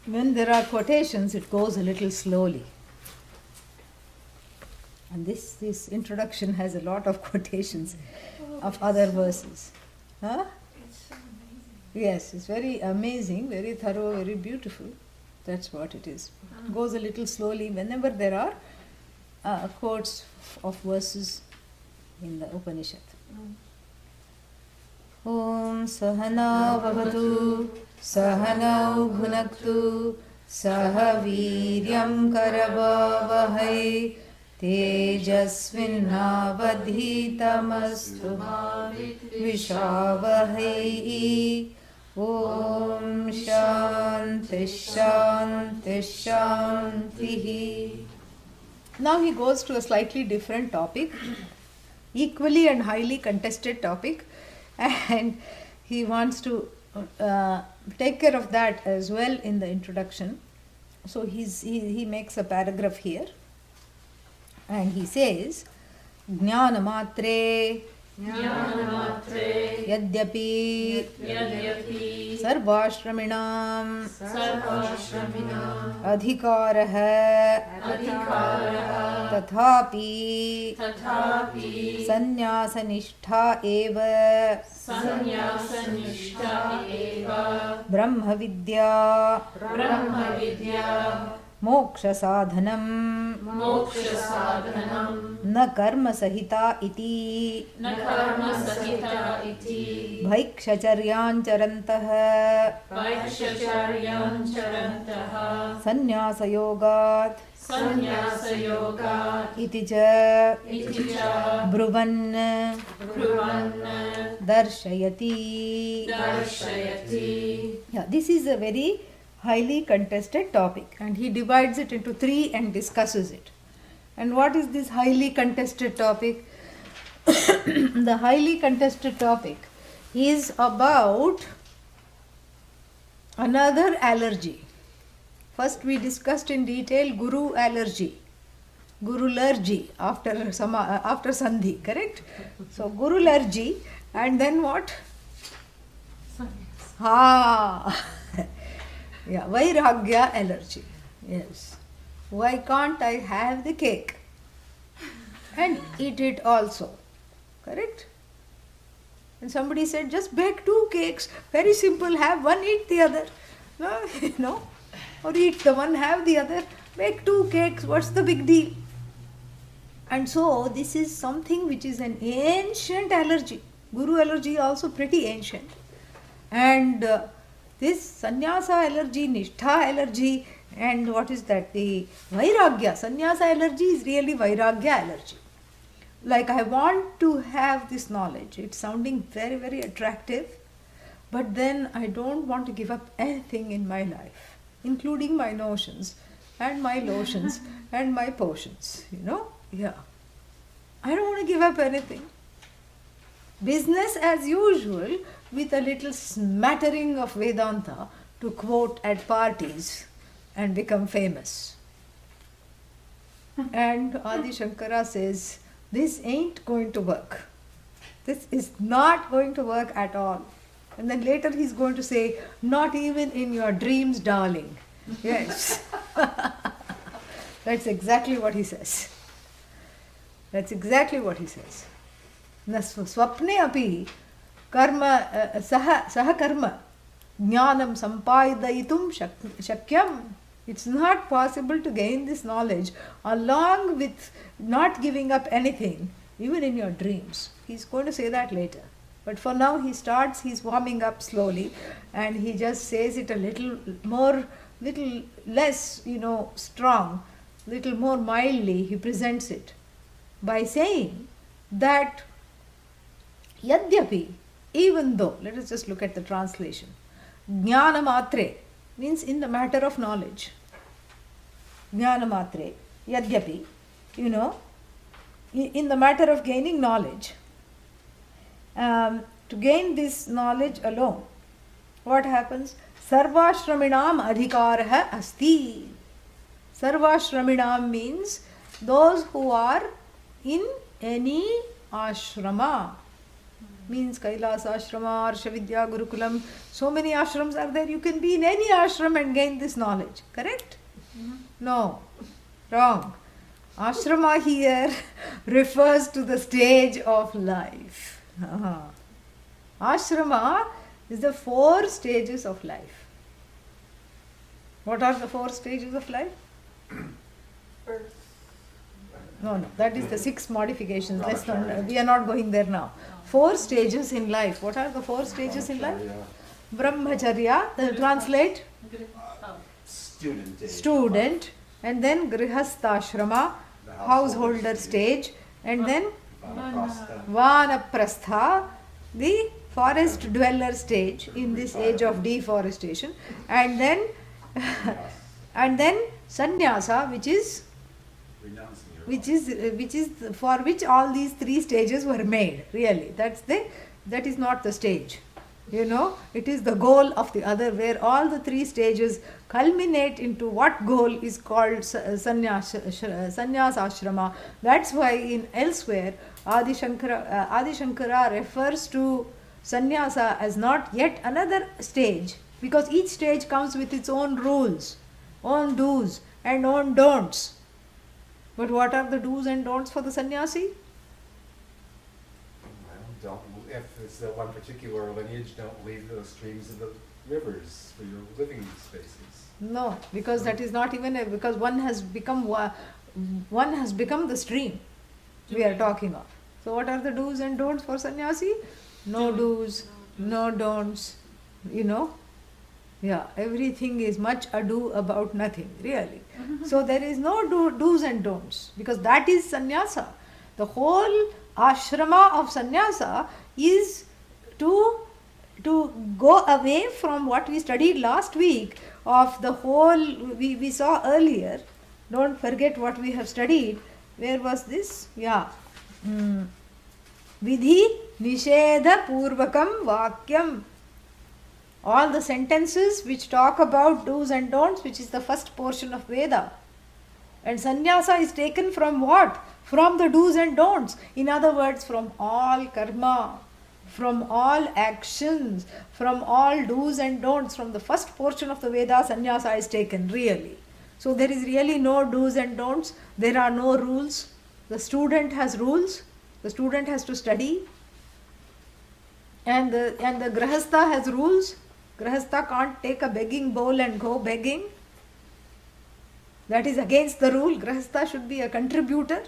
when there are quotations, it goes a little slowly. And this introduction has a lot of quotations of other verses. Huh? It's so amazing. Yes, it's very amazing, very thorough, very beautiful. That's what it is. It goes a little slowly whenever there are quotes of verses in the Upanishad. Om Sahana Bhavatu Sahanau Bhunaktu Saha Viryam Karavavahai Tejasvinnavadhitamastu Vishavahai. Om Shanti Shanti Shanti. Now he goes to a slightly different topic, equally and highly contested topic, and he wants to take care of that as well in the introduction. So he makes a paragraph here, and he says, Jnanamatre Yadyapi Sarvashraminam Adhikaraha Tathapi Sanyasanishta eva Brahma Vidya Moksha sadhanam na karma sahita iti bhaikshacharyam charantah sannyasa yogat iti cha bruvan darshayati. Yeah, this is a very highly contested topic, and he divides it into three and discusses it. And what is this highly contested topic? The highly contested topic is about another allergy. First we discussed in detail Guru allergy, Guru allergy after Sandhi, correct? So Guru allergy, and then what? Yeah, Vairagya allergy. Yes. Why can't I have the cake and eat it also? Correct? And somebody said, just bake 2 cakes. Very simple. Have one, eat the other. No, or eat the one, have the other. Bake 2 cakes. What's the big deal? And so this is something which is an ancient allergy. Guru allergy also pretty ancient. And this sannyasa allergy, nishtha allergy, and what is that? The vairagya. Sannyasa allergy is really vairagya allergy. Like, I want to have this knowledge. It's sounding very, very attractive, but then I don't want to give up anything in my life, including my notions and my lotions and my potions, Yeah. I don't want to give up anything. Business as usual, with a little smattering of Vedanta to quote at parties and become famous. And Adi Shankara says, this ain't going to work. This is not going to work at all. And then later he's going to say, not even in your dreams, darling. Yes. That's exactly what he says. That's exactly what he says. Swapne api karma saha karma jnanam sampadayitum shakyam. It's not possible to gain this knowledge along with not giving up anything, even in your dreams. He's going to say that later. But for now he's warming up slowly, and he just says it a little less, strong, little more mildly. He presents it by saying that Yadyapi, even though, let us just look at the translation. Jnana matre means in the matter of knowledge. Jnana matre, Yadyapi, in the matter of gaining knowledge. To gain this knowledge alone, what happens? Sarvashraminam adhikaraha asti. Sarvashraminam means those who are in any ashrama. means Kailasa Ashrama, Arsha Vidya, Gurukulam. So many ashrams are there. You can be in any ashram and gain this knowledge. Correct? No. Wrong. Ashrama here refers to the stage of life. Ashrama is the 4 stages of life. What are the 4 stages of life? No, that is the 6 modifications. We are not going there now. 4 stages in life. What are the 4 stages in life? Brahmacharya, translate? Student. And then Grihastha householder stage. And then Vanaprastha, the forest dweller stage in this age of deforestation. And then sannyasa, which is for which all these 3 stages were made. Really, that is not the stage. It is the goal of the other, where all the 3 stages culminate into what goal is called sannyasa ashrama. That's why in elsewhere Adi Shankara refers to sannyasa as not yet another stage, because each stage comes with its own rules, own do's and own don'ts. But what are the do's and don'ts for the sannyasi? If it's the one particular lineage, don't leave the streams of the rivers for your living spaces. No, because that is not even because one has become the stream we are talking of. So what are the do's and don'ts for sannyasi? No do's, no don'ts. Yeah, everything is much ado about nothing, really. So there is no do's and don'ts, because that is sannyasa. The whole ashrama of sannyasa is to go away from what we studied last week of the whole we saw earlier. Don't forget what we have studied. Where was this? Yeah. Vidhi nishedha purvakam vakyam. All the sentences which talk about do's and don'ts, which is the first portion of Veda. And sannyasa is taken from what? From the do's and don'ts. In other words, from all karma, from all actions, from all do's and don'ts. From the first portion of the Veda, sannyasa is taken, really. So there is really no do's and don'ts. There are no rules. The student has rules. The student has to study. And the grahastha has rules. Grahastha can't take a begging bowl and go begging. That is against the rule. Grahastha should be a contributor.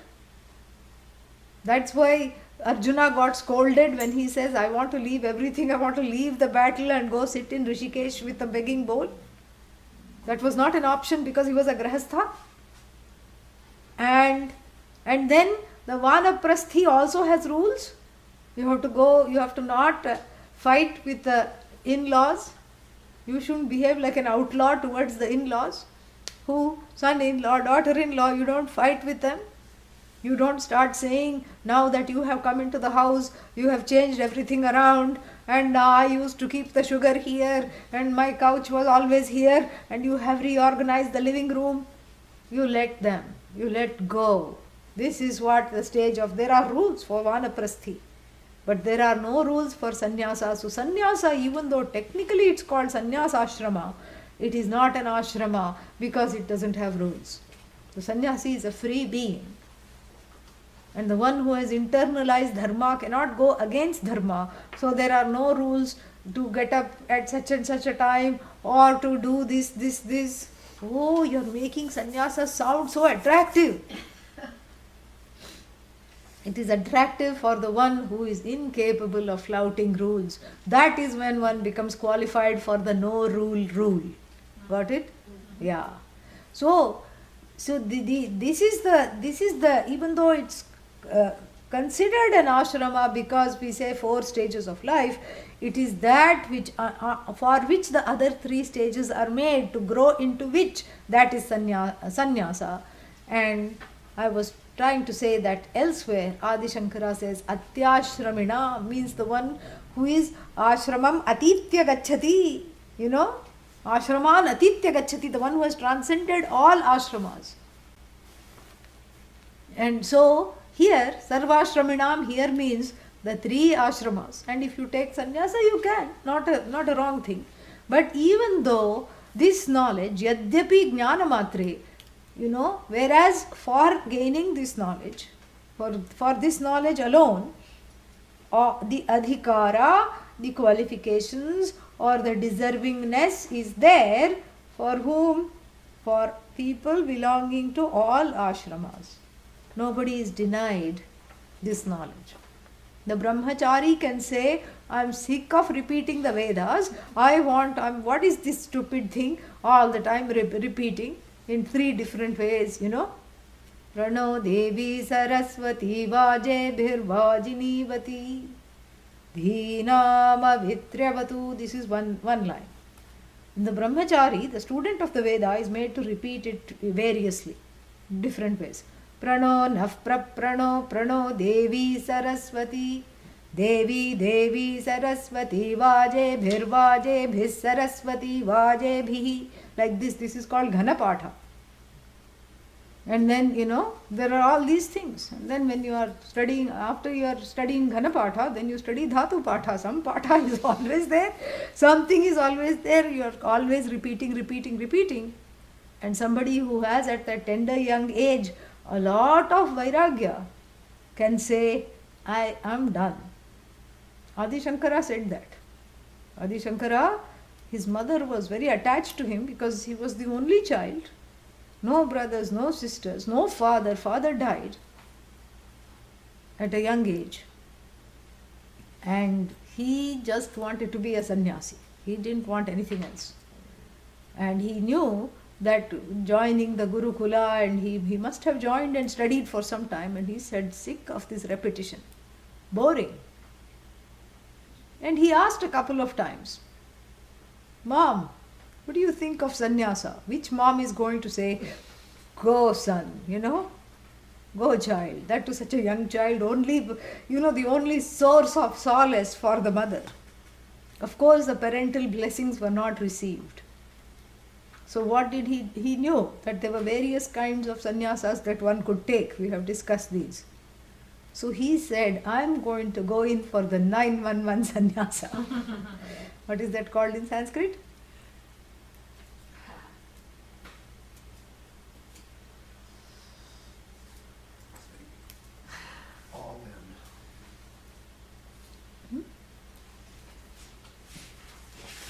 That's why Arjuna got scolded when he says, I want to leave everything, I want to leave the battle and go sit in Rishikesh with a begging bowl. That was not an option because he was a grahastha. And then the Vanaprasthi also has rules. You have to not fight with the in-laws. You shouldn't behave like an outlaw towards the in-laws. Son-in-law, daughter-in-law, you don't fight with them. You don't start saying, now that you have come into the house, you have changed everything around, and I used to keep the sugar here, and my couch was always here, and you have reorganized the living room. You let them. You let go. This is what the stage of, there are rules for Vanaprasthi. But there are no rules for sannyasa. So sannyasa, even though technically it's called sannyasa ashrama, it is not an ashrama because it doesn't have rules. The sannyasi is a free being. And the one who has internalized dharma cannot go against dharma. So there are no rules to get up at such and such a time or to do this. Oh, you're making sannyasa sound so attractive. It is attractive for the one who is incapable of flouting rules. That is when one becomes qualified for the no rule. Got it? Yeah. So this is the even though it's considered an ashrama because we say 4 stages of life, it is that which for which the other 3 stages are made to grow into which, that is sannyasa. And I was trying to say that elsewhere Adi Shankara says atyashramina means the one who is ashramam atitya gacchati, ashraman atitya gacchati, the one who has transcended all ashramas. And so here sarvashraminam here means the three ashramas. And if you take sannyasa, you can, not a wrong thing. But even though this knowledge, yadyapi jnana matre, whereas for gaining this knowledge, for this knowledge alone, or the adhikara, the qualifications or the deservingness is there for whom? For people belonging to all ashramas. Nobody is denied this knowledge. The brahmachari can say, I am sick of repeating the Vedas. What is this stupid thing all the time repeating in 3 different ways, Prano Devi Saraswati Vaje Bhirvajinivati Dhinama Vitryavatu. This is one line. The brahmachari, the student of the Veda, is made to repeat it variously, different ways. Prano Naf Prano Prano Devi Saraswati Devi Devi Saraswati Vaje Bhis Saraswati Vaje Bhihi. Like this is called Ghanapatha. And then, there are all these things. And then when you are studying, after you are studying Ghanapatha, then you study Dhatu Patha. Some Patha is always there. Something is always there. You are always repeating. And somebody who has at that tender young age a lot of Vairagya can say, I am done. Adi Shankara said that. Adi Shankara, his mother was very attached to him because he was the only child. No brothers, no sisters, no father. Father died at a young age. And he just wanted to be a sannyasi. He didn't want anything else. And he knew that joining the Gurukula, and he must have joined and studied for some time, and he said, sick of this repetition. Boring. And he asked a couple of times, Mom, what do you think of sannyasa? Which mom is going to say, go son, go child. That to such a young child, only, the only source of solace for the mother. Of course, the parental blessings were not received. So what did he knew that there were various kinds of sannyasas that one could take. We have discussed these. So he said, I am going to go in for the 911 sannyasa. What is that called in Sanskrit?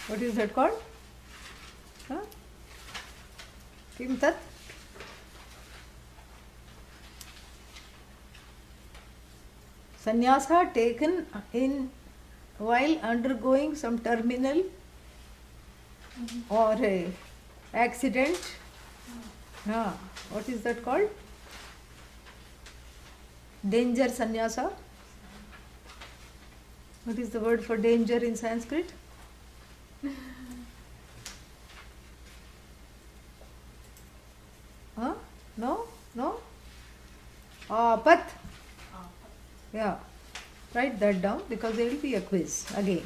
What is that called? Kim tat? Sannyasa taken in while undergoing some terminal or a accident. What is that called? Danger sannyasa. What is the word for danger in Sanskrit? No? Apat. Yeah. Write that down because there will be a quiz again.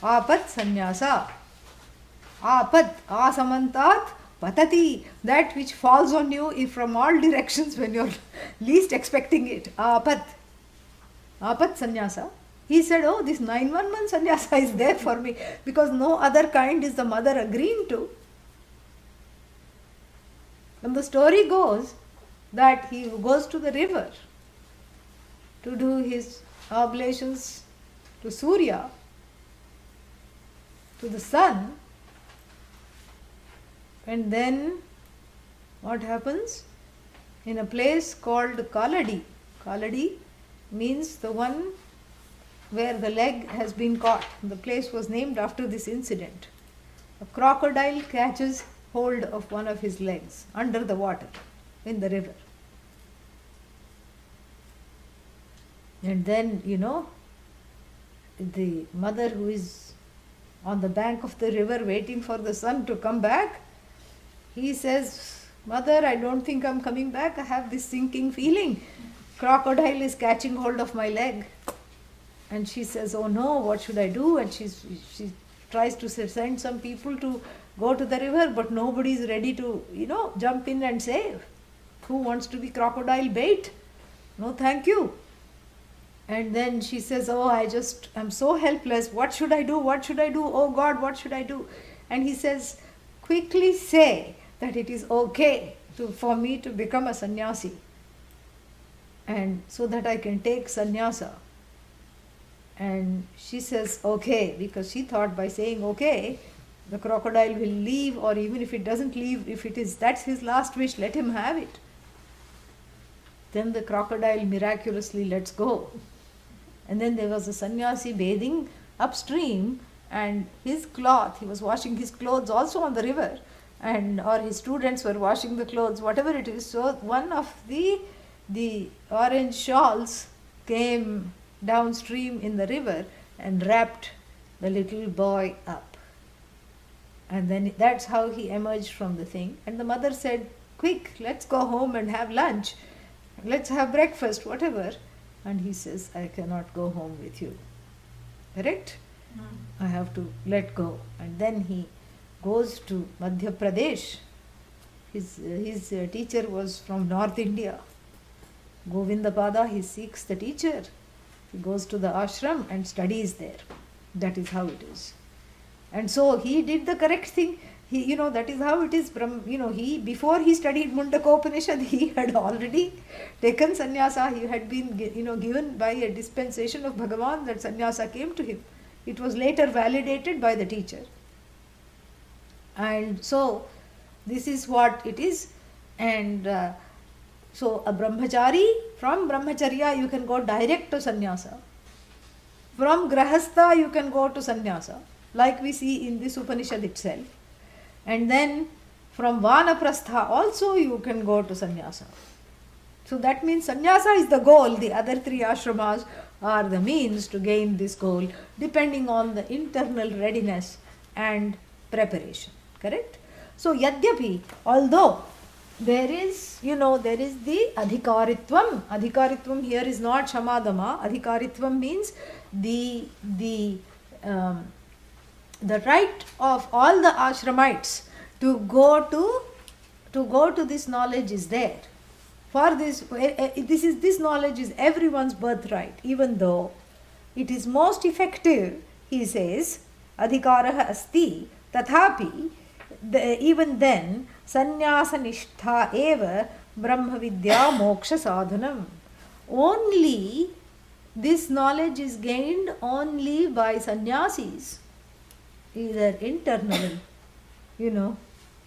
Apat sannyasa. Apat. Asamantat patati. That which falls on you if from all directions when you are least expecting it. Apat. Apat sannyasa. He said, oh, this 911 sannyasa is there for me because no other kind is the mother agreeing to. And the story goes that he goes to the river to do his oblations to Surya, to the sun. And then what happens? In a place called Kaladi. Kaladi means the one where the leg has been caught. The place was named after this incident. A crocodile catches hold of one of his legs under the water in the river. And then, the mother who is on the bank of the river waiting for the son to come back, he says, Mother, I don't think I'm coming back. I have this sinking feeling. Crocodile is catching hold of my leg. And she says, oh no, what should I do? And she tries to send some people to go to the river, but nobody is ready to, jump in and save. Who wants to be crocodile bait? No, thank you. And then she says, oh, I'm so helpless. What should I do? What should I do? Oh God, what should I do? And he says, quickly say that it is okay for me to become a sannyasi, and so that I can take sannyasa. And she says, okay, because she thought by saying okay, the crocodile will leave, or even if it doesn't leave, if that's his last wish, let him have it. Then the crocodile miraculously lets go. And then there was a sannyasi bathing upstream, and his cloth, he was washing his clothes also on the river, or his students were washing the clothes, whatever it is. So one of the orange shawls came downstream in the river and wrapped the little boy up. And then that's how he emerged from the thing. And the mother said, quick, let's go home and have lunch. Let's have breakfast, whatever. And he says, I cannot go home with you. Correct? I have to let go. And then he goes to Madhya Pradesh. His teacher was from North India. Govindapada, he seeks the teacher. He goes to the ashram and studies there. That is how it is. And so he did the correct thing. That is how it is. Before he studied Mundaka Upanishad, he had already taken sannyasa. He had been, given by a dispensation of Bhagavan that sannyasa came to him. It was later validated by the teacher. And so, this is what it is. And so, a brahmachari, from brahmacharya you can go direct to sannyasa. From grahastha you can go to sannyasa, like we see in this Upanishad itself. And then from vanaprastha also you can go to sannyasa. So that means sannyasa is the goal. The other three ashramas are the means to gain this goal, depending on the internal readiness and preparation. Correct? So yadyapi, although there is the adhikaritvam. Adhikaritvam here is not shamadama. Adhikaritvam means the right of all the ashramites to go to this knowledge is there. For this knowledge is everyone's birthright, even though it is most effective, he says, adhikaraha asti, tathapi, even then, sannyasa nishtha eva brahma vidya moksha sadhanam. Only this knowledge is gained only by sannyasis, either internally,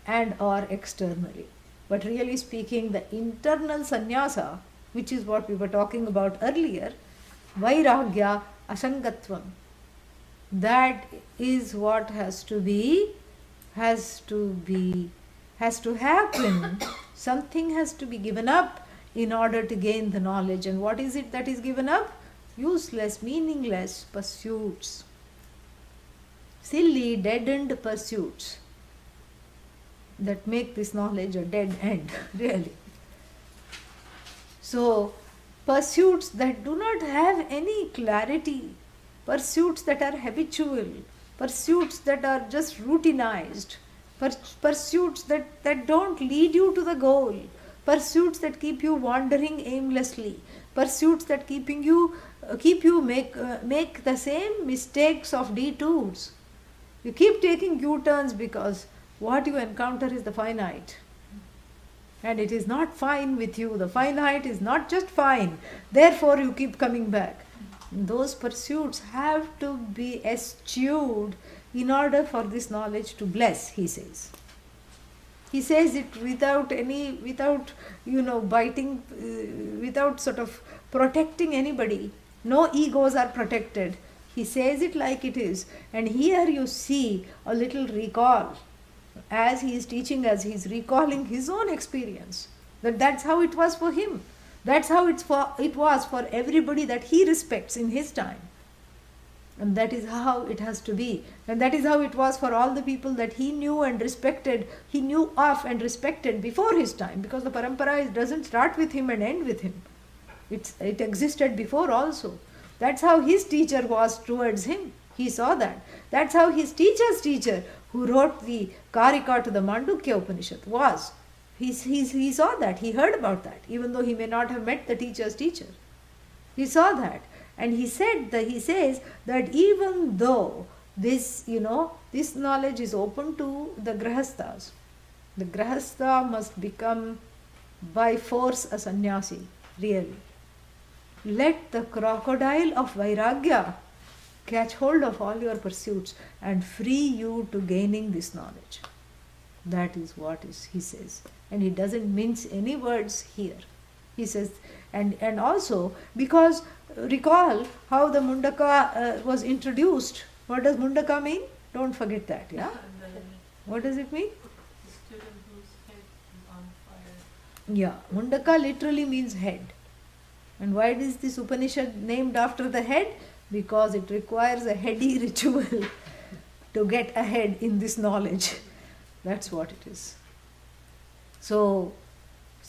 and or externally. But really speaking, the internal sannyasa, which is what we were talking about earlier, vairagya asangatvam, that is what has to happen. Something has to be given up in order to gain the knowledge. And what is it that is given up? Useless, meaningless pursuits. Silly, dead-end pursuits that make this knowledge a dead end, really. So, pursuits that do not have any clarity, pursuits that are habitual, pursuits that are just routinized, pursuits that don't lead you to the goal, pursuits that keep you wandering aimlessly, pursuits that keep you make the same mistakes of detours. You keep taking U-turns because what you encounter is the finite. And it is not fine with you. The finite is not just fine. Therefore, you keep coming back. Those pursuits have to be eschewed in order for this knowledge to bless, he says. He says it without biting, without sort of protecting anybody. No egos are protected. He says it like it is. And here you see a little recall. As he is teaching us, he is recalling his own experience. That's how it was for him. That's how it was for everybody that he respects in his time. And that is how it has to be. And that is how it was for all the people that he knew and respected. He knew of and respected before his time. Because the parampara doesn't start with him and end with him. It existed before also. That's how his teacher was towards him. He saw that. That's how his teacher's teacher, who wrote the Karika to the Mandukya Upanishad, was. He saw that. He heard about that. Even though he may not have met the teacher's teacher. He saw that. And he says that even though this, this knowledge is open to the grahasthas, the grahastha must become by force a sannyasi, really. Let the crocodile of Vairagya catch hold of all your pursuits and free you to gaining this knowledge. That is what he says. And he doesn't mince any words here. He says, and also because recall how the Mundaka was introduced. What does Mundaka mean? Don't forget that, yeah? What does it mean? The student whose head is on fire. Yeah, Mundaka literally means head. And why is this Upanishad named after the head? Because it requires a heady ritual to get ahead in this knowledge. That's what it is. So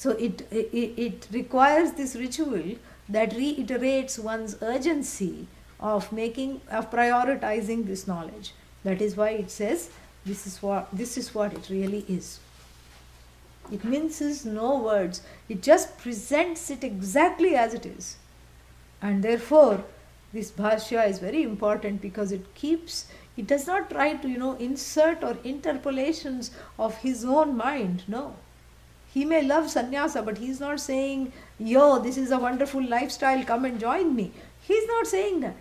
it requires this ritual that reiterates one's urgency of prioritizing this knowledge. That is why it says this is what it really is. It minces no words. It just presents it exactly as it is. And therefore, this bhashya is very important because it does not try to, insert or interpolations of his own mind. No. He may love sannyasa, but he's not saying, yo, this is a wonderful lifestyle, come and join me. He's not saying that.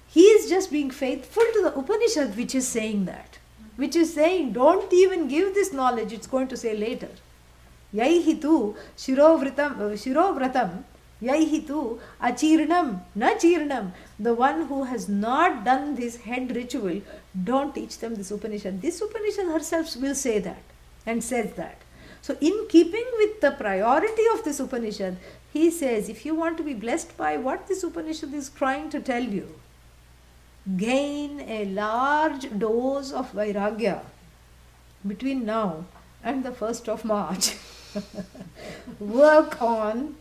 He is just being faithful to the Upanishad, which is saying that. Which is saying, don't even give this knowledge, it's going to say later. Yaihi tu shirovratam, yaihi tu achirnam, na chirnam. The one who has not done this head ritual, don't teach them this Upanishad. This Upanishad herself will say that and says that. So in keeping with the priority of this Upanishad, he says, if you want to be blessed by what this Upanishad is trying to tell you, gain a large dose of Vairagya between now and the 1st of March. Work on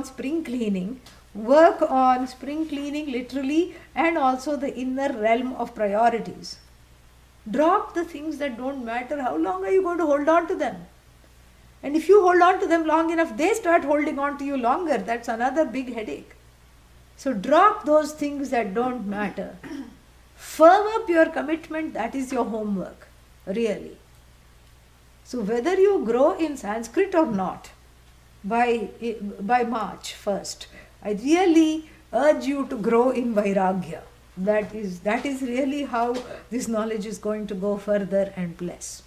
spring cleaning. Work on spring cleaning literally and also the inner realm of priorities. Drop the things that don't matter. How long are you going to hold on to them? And if you hold on to them long enough, they start holding on to you longer. That's another big headache. So drop those things that don't matter. Firm up your commitment. That is your homework, really. So whether you grow in Sanskrit or not, by March 1st, I really urge you to grow in Vairagya. That is really how this knowledge is going to go further and bless.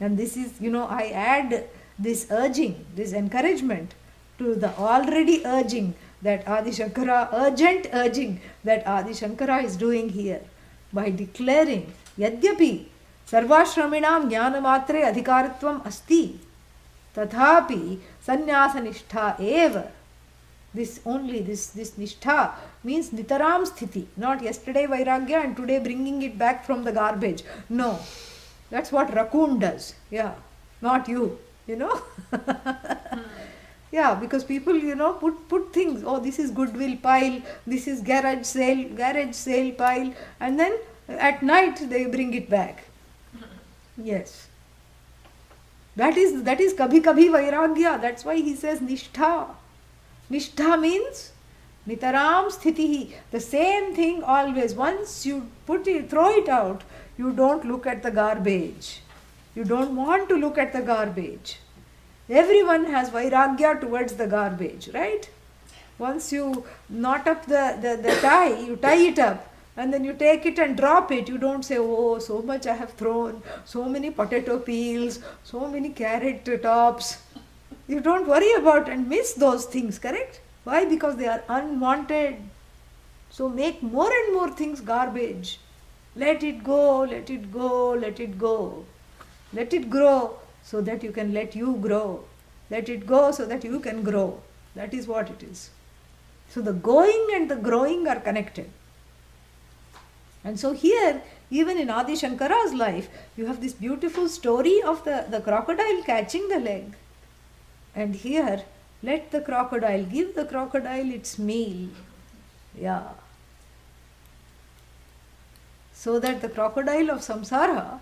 And this is, I add this urging, this encouragement to the already urging that Adi Shankara, urgent urging that Adi Shankara is doing here by declaring, Yadyapi Sarvashraminam Jnanamatre Adhikaratvam Asti Tathapi Sannyasa Nishtha Eva. This nishtha means nitaram sthiti, not yesterday Vairagya and today bringing it back from the garbage. No, that's what raccoon does. Yeah, not you, Yeah, because people, put things, oh, this is goodwill pile, this is garage sale pile, and then at night they bring it back. Yes. That is kabhi kabhi Vairagya. That's why he says nishtha. Nishtha means nitaram sthitihi. The same thing always. Once you throw it out, you don't look at the garbage. You don't want to look at the garbage. Everyone has Vairagya towards the garbage, right? Once you knot up the tie, you tie it up, and then you take it and drop it. You don't say, oh, so much I have thrown, so many potato peels, so many carrot tops. You don't worry about and miss those things, correct? Why? Because they are unwanted. So make more and more things garbage. Let it go, let it go, let it go. Let it grow so that you can let you grow. Let it go so that you can grow. That is what it is. So the going and the growing are connected. And so here, even in Adi Shankara's life, you have this beautiful story of the crocodile catching the leg. And here, give the crocodile its meal. Yeah. So that the crocodile of samsara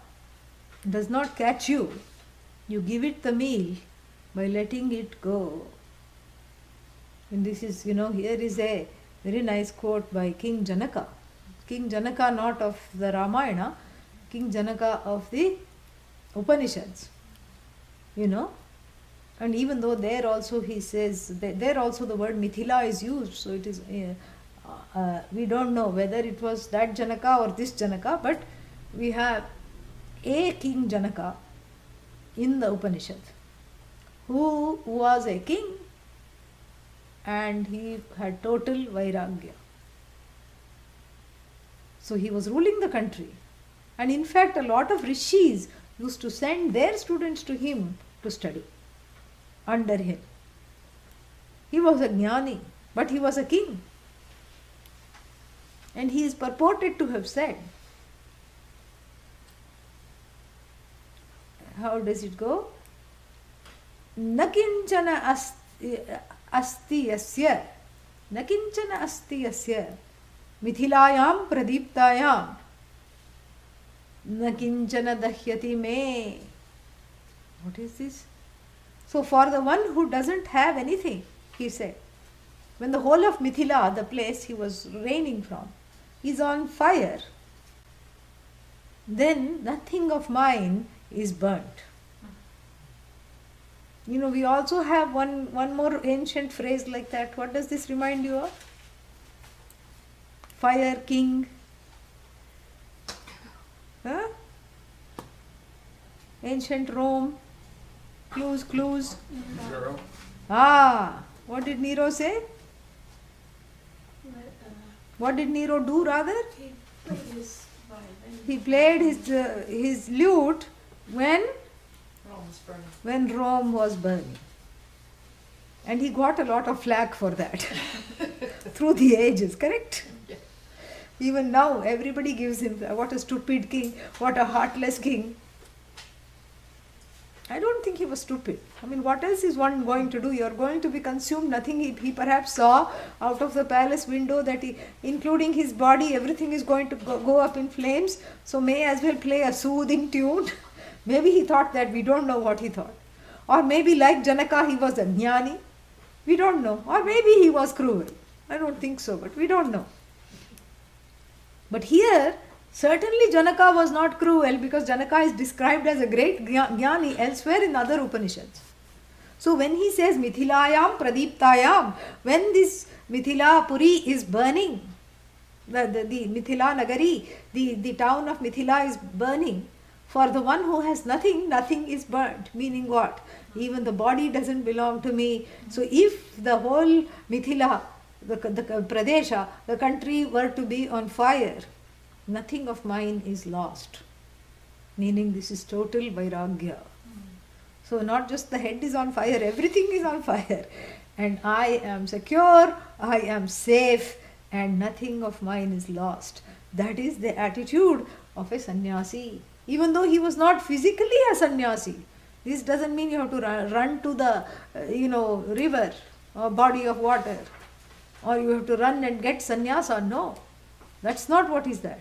does not catch you. You give it the meal by letting it go. And this is, here is a Very nice quote by King Janaka. King Janaka, not of the Ramayana, King Janaka of the Upanishads. You know? And even though there also he says, there also the word Mithila is used, so it is, we don't know whether it was that Janaka or this Janaka, but we have a King Janaka in the Upanishad who was a king and he had total Vairagya. So he was ruling the country. And in fact, a lot of rishis used to send their students to him to study under him. He was a jnani, but he was a king. And he is purported to have said, how does it go? Nakinchana asti yasya, nakinchana asti yasya, mithilayam pradiptayam, nakinchana dahyati me. What is this? So for the one who doesn't have anything, he said, when the whole of Mithila, the place he was reigning from, is on fire, then nothing of mine is burnt. You know, we also have one more ancient phrase like that. What does this remind you of? Fire king. Huh? Ancient Rome. Clues. Nero. Ah, what did Nero say? What did Nero do rather? He played his violin. He played his lute when Rome was burning. Rome was burning. And he got a lot of flack for that through the ages, correct? Yeah. Even now, everybody gives him, what a stupid king, what a heartless king. I don't think he was stupid. I mean, what else is one going to do? You are going to be consumed. Nothing he perhaps saw out of the palace window that he, including his body, everything is going to go up in flames. So may as well play a soothing tune. Maybe he thought that, we don't know what he thought. Or maybe like Janaka, he was a jnani. We don't know. Or maybe he was cruel. I don't think so, but we don't know. But here, certainly Janaka was not cruel, because Janaka is described as a great jnani elsewhere in other Upanishads. So when he says Mithilayam Pradiptayam, when this Mithila Puri is burning, the Mithila Nagari, the town of Mithila is burning, for the one who has nothing, nothing is burnt. Meaning what? Even the body doesn't belong to me. So if the whole Mithila, the Pradesha, the country were to be on fire, nothing of mine is lost. Meaning this is total Vairagya. So not just the head is on fire, everything is on fire. And I am secure, I am safe, and nothing of mine is lost. That is the attitude of a sannyasi. Even though he was not physically a sannyasi. This doesn't mean you have to run to the, river or body of water. Or you have to run and get sannyasa. No. That's not what is that.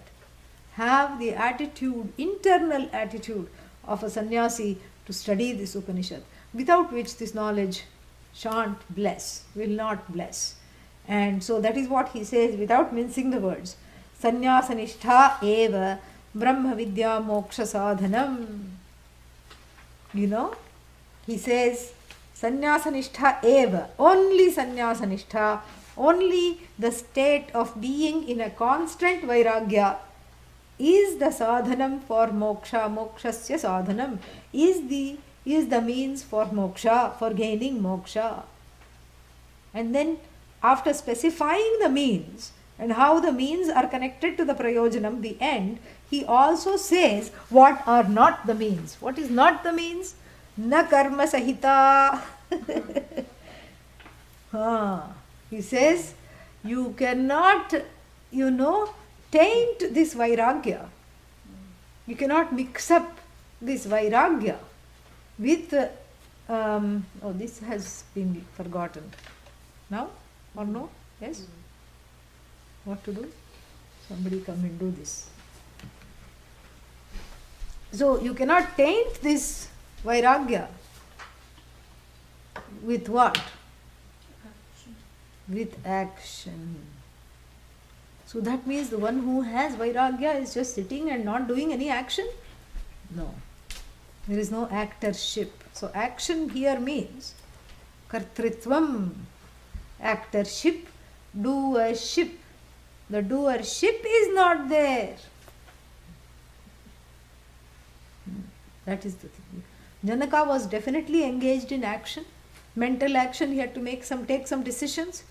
Have the attitude, internal attitude of a sannyasi to study this Upanishad, without which this knowledge shan't bless, will not bless. And so that is what he says without mincing the words. Sannyasanistha eva Brahma Vidya Moksha Sadhanam. He says Sannyasanistha eva, only Sannyasanistha, only the state of being in a constant Vairagya is the sadhanam for moksha, mokshasya sadhanam, is the means for moksha, for gaining moksha. And then after specifying the means and how the means are connected to the prayojanam, the end, he also says what are not the means. What is not the means? Na karma sahita. He says you cannot, taint this Vairagya. You cannot mix up this Vairagya with, this has been forgotten. Now or no? Yes? What to do? Somebody come and do this. So you cannot taint this Vairagya with what? Action. With action. So that means the one who has Vairagya is just sitting and not doing any action? No. There is no actorship. So action here means kartritvam, actorship, doership. The doership is not there. That is the thing. Janaka was definitely engaged in action. Mental action, he had to take some decisions.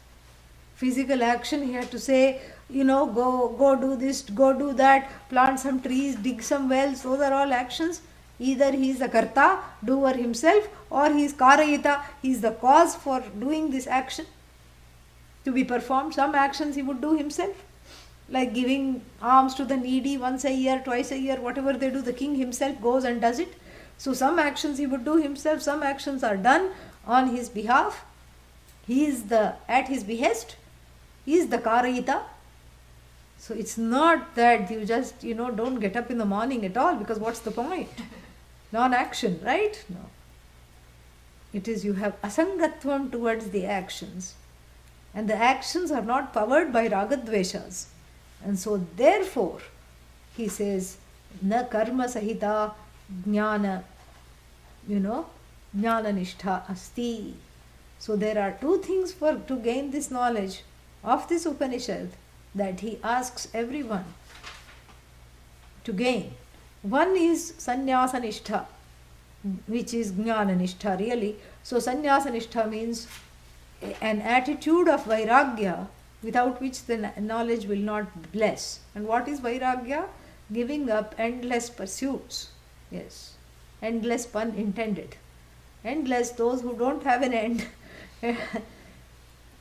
Physical action, he had to say, go do this, go do that, plant some trees, dig some wells. Those are all actions. Either he is a karta, doer himself, or he is karayita, he is the cause for doing this action to be performed. Some actions he would do himself, like giving alms to the needy once a year, twice a year, whatever they do, the king himself goes and does it. So some actions he would do himself, some actions are done on his behalf. He is at his behest. He is the karayita. So it's not that you just, don't get up in the morning at all, because what's the point? Non-action, right? No. It is you have asangatvam towards the actions. And the actions are not powered by ragadveshas. And so therefore, he says, na karma sahita jnana, jnana nishtha asti. So there are two things to gain this knowledge of this Upanishad that he asks everyone to gain. One is sannyasa nishtha, which is jnana nishtha really. So sannyasa nishtha means an attitude of vairagya without which the knowledge will not bless. And what is vairagya? Giving up endless pursuits. Yes, endless pun intended. Endless, those who don't have an end.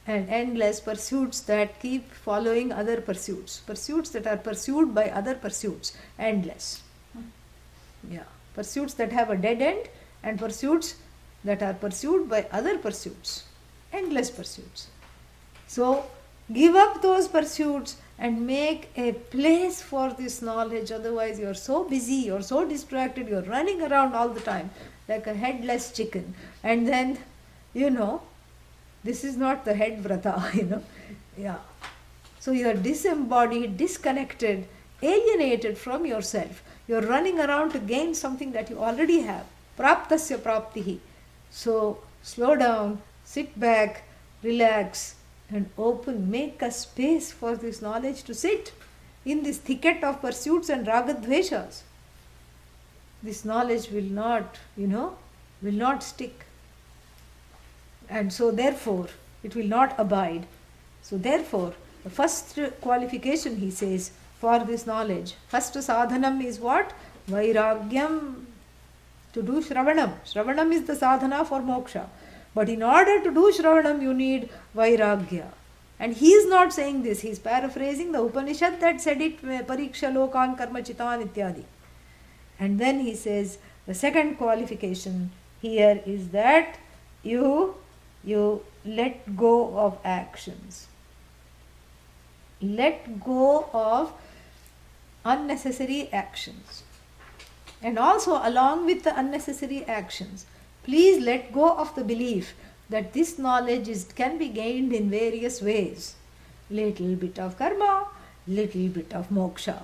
And endless pursuits that keep following other pursuits. Pursuits that are pursued by other pursuits. Endless. Yeah. Pursuits that have a dead end and pursuits that are pursued by other pursuits. Endless pursuits. So, give up those pursuits and make a place for this knowledge. Otherwise, you are so busy, you are so distracted, you are running around all the time like a headless chicken. And then, this is not the head vrata, Yeah. So you are disembodied, disconnected, alienated from yourself. You are running around to gain something that you already have. Praptasya praptihi. So slow down, sit back, relax, and make a space for this knowledge to sit in this thicket of pursuits and ragadveshas. This knowledge will not, will not stick. And so therefore, it will not abide. So therefore, the first qualification, he says, for this knowledge, first sadhanam is what? Vairagyam. To do Shravanam. Shravanam is the sadhana for moksha. But in order to do Shravanam, you need Vairagya. And he is not saying this. He is paraphrasing the Upanishad that said it, Pariksha lokan karma chitan ityadi. And then he says, the second qualification here is that you let go of actions. Let go of unnecessary actions. And also along with the unnecessary actions, please let go of the belief that this knowledge can be gained in various ways. Little bit of karma, little bit of moksha,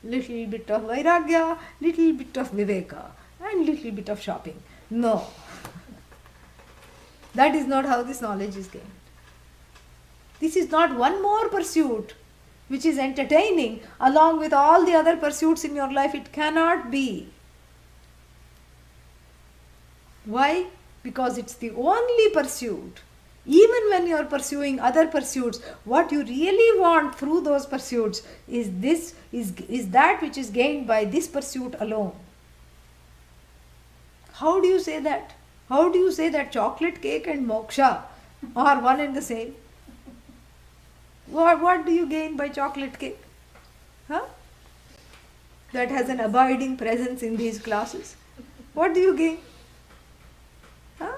little bit of vairagya, little bit of viveka, and little bit of shopping. No. That is not how this knowledge is gained. This is not one more pursuit which is entertaining along with all the other pursuits in your life. It cannot be. Why? Because it's the only pursuit. Even when you are pursuing other pursuits, what you really want through those pursuits is that which is gained by this pursuit alone. How do you say that? How do you say that chocolate cake and moksha are one and the same? What do you gain by chocolate cake? Huh? That has an abiding presence in these classes. What do you gain? Huh?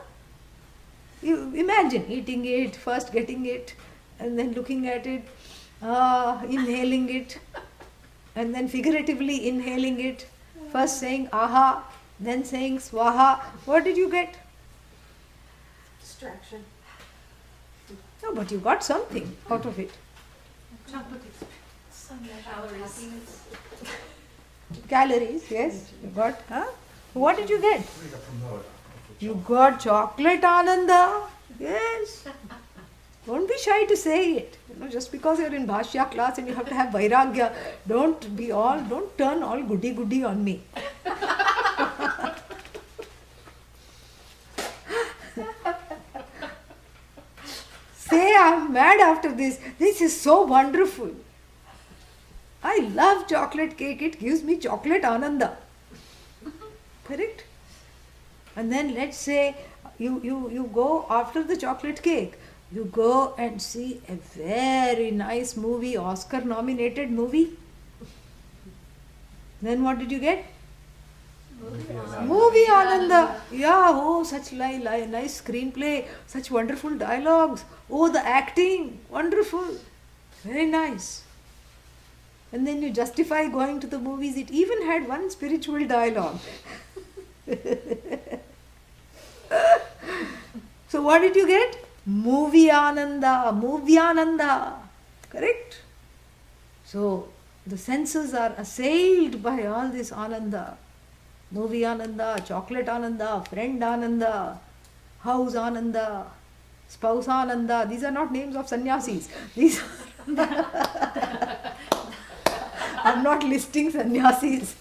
You imagine eating it, first getting it, and then looking at it, inhaling it, and then figuratively inhaling it, first saying aha, then saying swaha. What did you get? Distraction. No, but you got something out of it. Chocolate experience. Some measure of happiness. Calories, yes. You got, huh? What did you get? We got promoted. You got chocolate Ananda. Yes. Don't be shy to say it. Just because you're in Bhashya class and you have to have Vairagya, don't turn all goody on me. Say I'm mad after this. This is so wonderful. I love chocolate cake. It gives me chocolate Ananda. Correct? And then let's say you go after the chocolate cake. You go and see a very nice movie, Oscar nominated movie. Then what did you get? Movie Ananda. Yeah, oh, such nice screenplay, such wonderful dialogues. Oh, the acting, wonderful. Very nice. And then you justify going to the movies. It even had one spiritual dialogue. So what did you get? Movie Ananda. Correct? So the senses are assailed by all this Ananda. Movie Ananda, chocolate Ananda, friend Ananda, house Ananda, spouse Ananda. These are not names of sannyasis. These are I'm not listing sannyasis.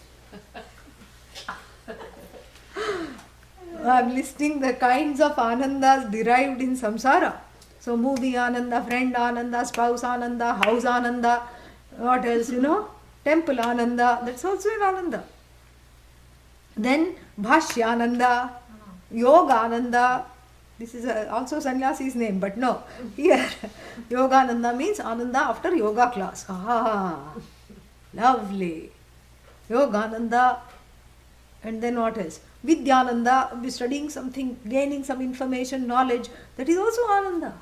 I'm listing the kinds of anandas derived in samsara. So movie Ananda, friend Ananda, spouse Ananda, house Ananda, what else, temple Ananda, that's also an Ananda. Then Bhashya Ananda, Yoga Ananda, this is also sannyasi's name, but no, here Yoga Ananda means Ananda after yoga class. Ah, lovely. Yoga Ananda, and then what else? Vidyananda, be studying something, gaining some information, knowledge, that is also Ananda.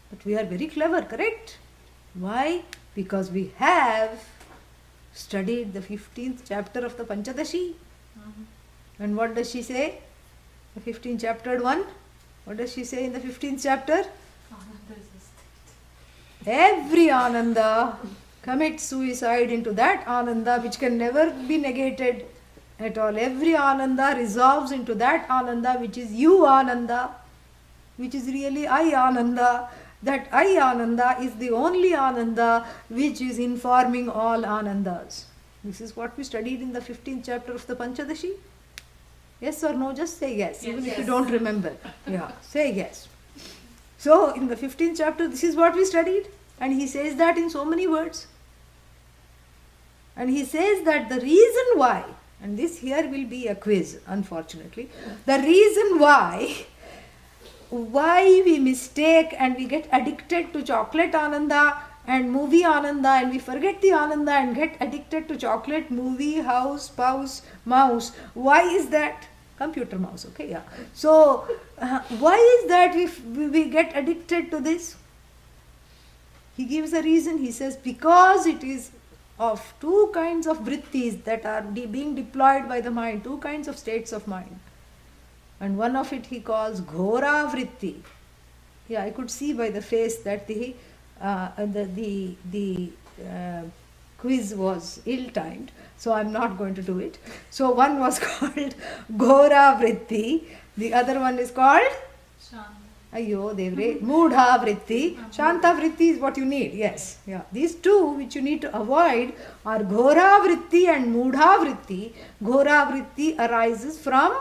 But we are very clever, correct? Why? Because we have studied the 15th chapter of the Panchadashi. And what does she say? The 15th chapter 1. What does she say in the 15th chapter? Ananda is a state. Every Ananda commits suicide into that Ananda which can never be negated at all. Every Ananda resolves into that Ananda which is you Ananda, which is really I Ananda. That I Ananda is the only Ananda which is informing all Anandas. This is what we studied in the 15th chapter of the Panchadashi. Yes or no? Just say yes, even if you don't remember. Yeah, say yes. So, in the 15th chapter, this is what we studied. And he says that in so many words. And he says that the reason why, and this here will be a quiz, unfortunately, the reason why we mistake and we get addicted to chocolate Ananda and movie Ananda and we forget the Ananda and get addicted to chocolate, movie, house, spouse, mouse. Why is that? Computer mouse, okay, yeah. So, why is that we get addicted to this? He gives a reason. He says because it is of two kinds of vrittis that are being deployed by the mind, two kinds of states of mind. And one of it he calls Ghora Vritti. Yeah, I could see by the face that the quiz was ill-timed, so I'm not going to do it. So one was called Ghora Vritti, the other one is called Ayyo Devre, Moodha Vritti. Shanta Vritti is what you need, yes. Yeah. These two which you need to avoid are Ghora Vritti and Moodha Vritti. Ghora Vritti arises from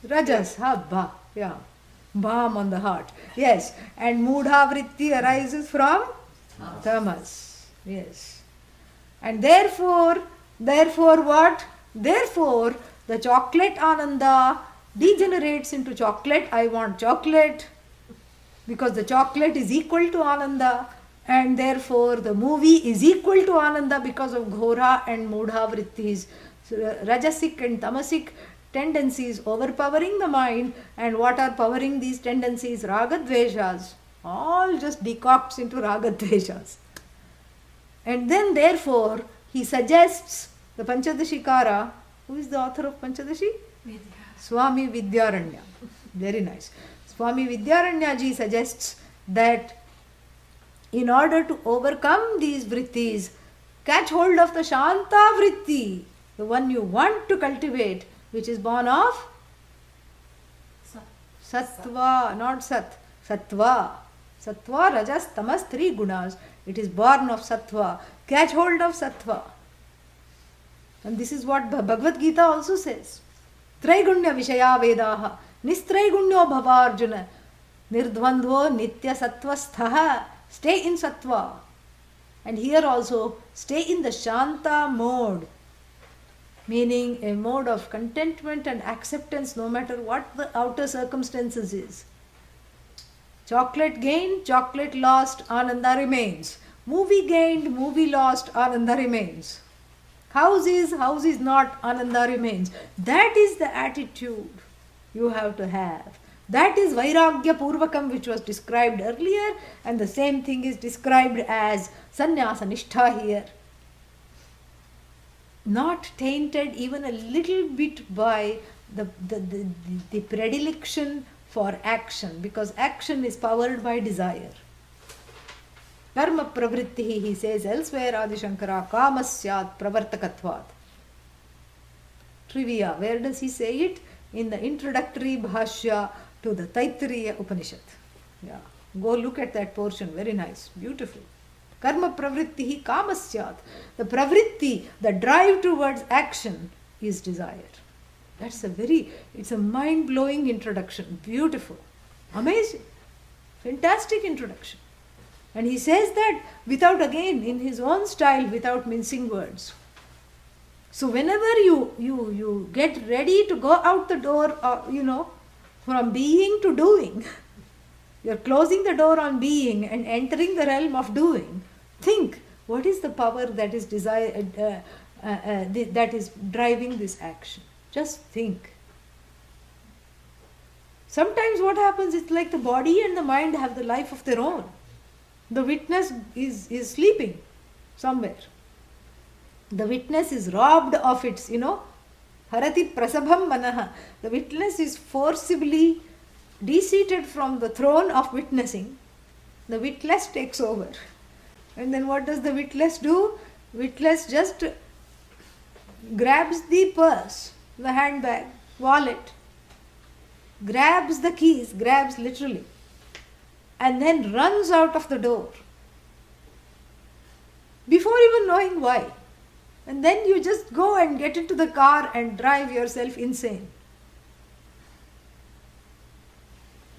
Rajas, Habba, yeah, balm on the heart, yes, and Moodha Vritti arises from Tamas, yes, and therefore what? Therefore, the chocolate Ananda degenerates into chocolate, I want chocolate, because the chocolate is equal to Ananda, and therefore the movie is equal to Ananda because of Ghora and Moodha Vrittis, Rajasic and Tamasic tendencies overpowering the mind. And what are powering these tendencies? Ragadveshas. All just decocts into Ragadveshas. And then therefore he suggests the Panchadashikara. Who is the author of Panchadashi? Swami Vidyaranya. Very nice. Swami Vidyaranya ji suggests that in order to overcome these vrittis, catch hold of the Shanta vritti, the one you want to cultivate, which is born of Sattva, not Sat. Sattva. Sattva, Rajas, Tamas, three gunas. It is born of Sattva. Catch hold of Sattva. And this is what Bhagavad Gita also says. Traigunya Vishaya Vedaha. Nistraigunya Bhavarjuna. Nirdvandvo Nitya Sattvasthaha. Stay in Sattva. And here also, stay in the Shanta mode. Meaning a mode of contentment and acceptance no matter what the outer circumstances is. Chocolate gained, chocolate lost, Ananda remains. Movie gained, movie lost, Ananda remains. House is not, Ananda remains. That is the attitude you have to have. That is Vairagya Purvakam, which was described earlier, and the same thing is described as Sannyasa Nishtha here. Not tainted even a little bit by the predilection for action, because action is powered by desire. Karma pravritti, he says elsewhere, Adi Shankara, kamasyat pravartakatvat. Trivia, where does he say it? In the introductory bhashya to the Taittiriya Upanishad. Yeah, go look at that portion, very nice, beautiful. Karma pravritti kamasyat. The pravritti, the drive towards action, is desire. It's a mind-blowing introduction. Beautiful. Amazing. Fantastic introduction. And he says that without, again, in his own style, without mincing words. So whenever you get ready to go out the door, from being to doing, you're closing the door on being and entering the realm of doing, think, what is the power that is that is driving this action? Just think. Sometimes what happens, it's like the body and the mind have the life of their own. The witness is sleeping somewhere. The witness is robbed of its, harati prasabham manaha. The witness is forcibly deseated from the throne of witnessing. The witless takes over. And then what does the witless do? Witless just grabs the purse, the handbag, wallet, grabs the keys, grabs literally, and then runs out of the door before even knowing why. And then you just go and get into the car and drive yourself insane.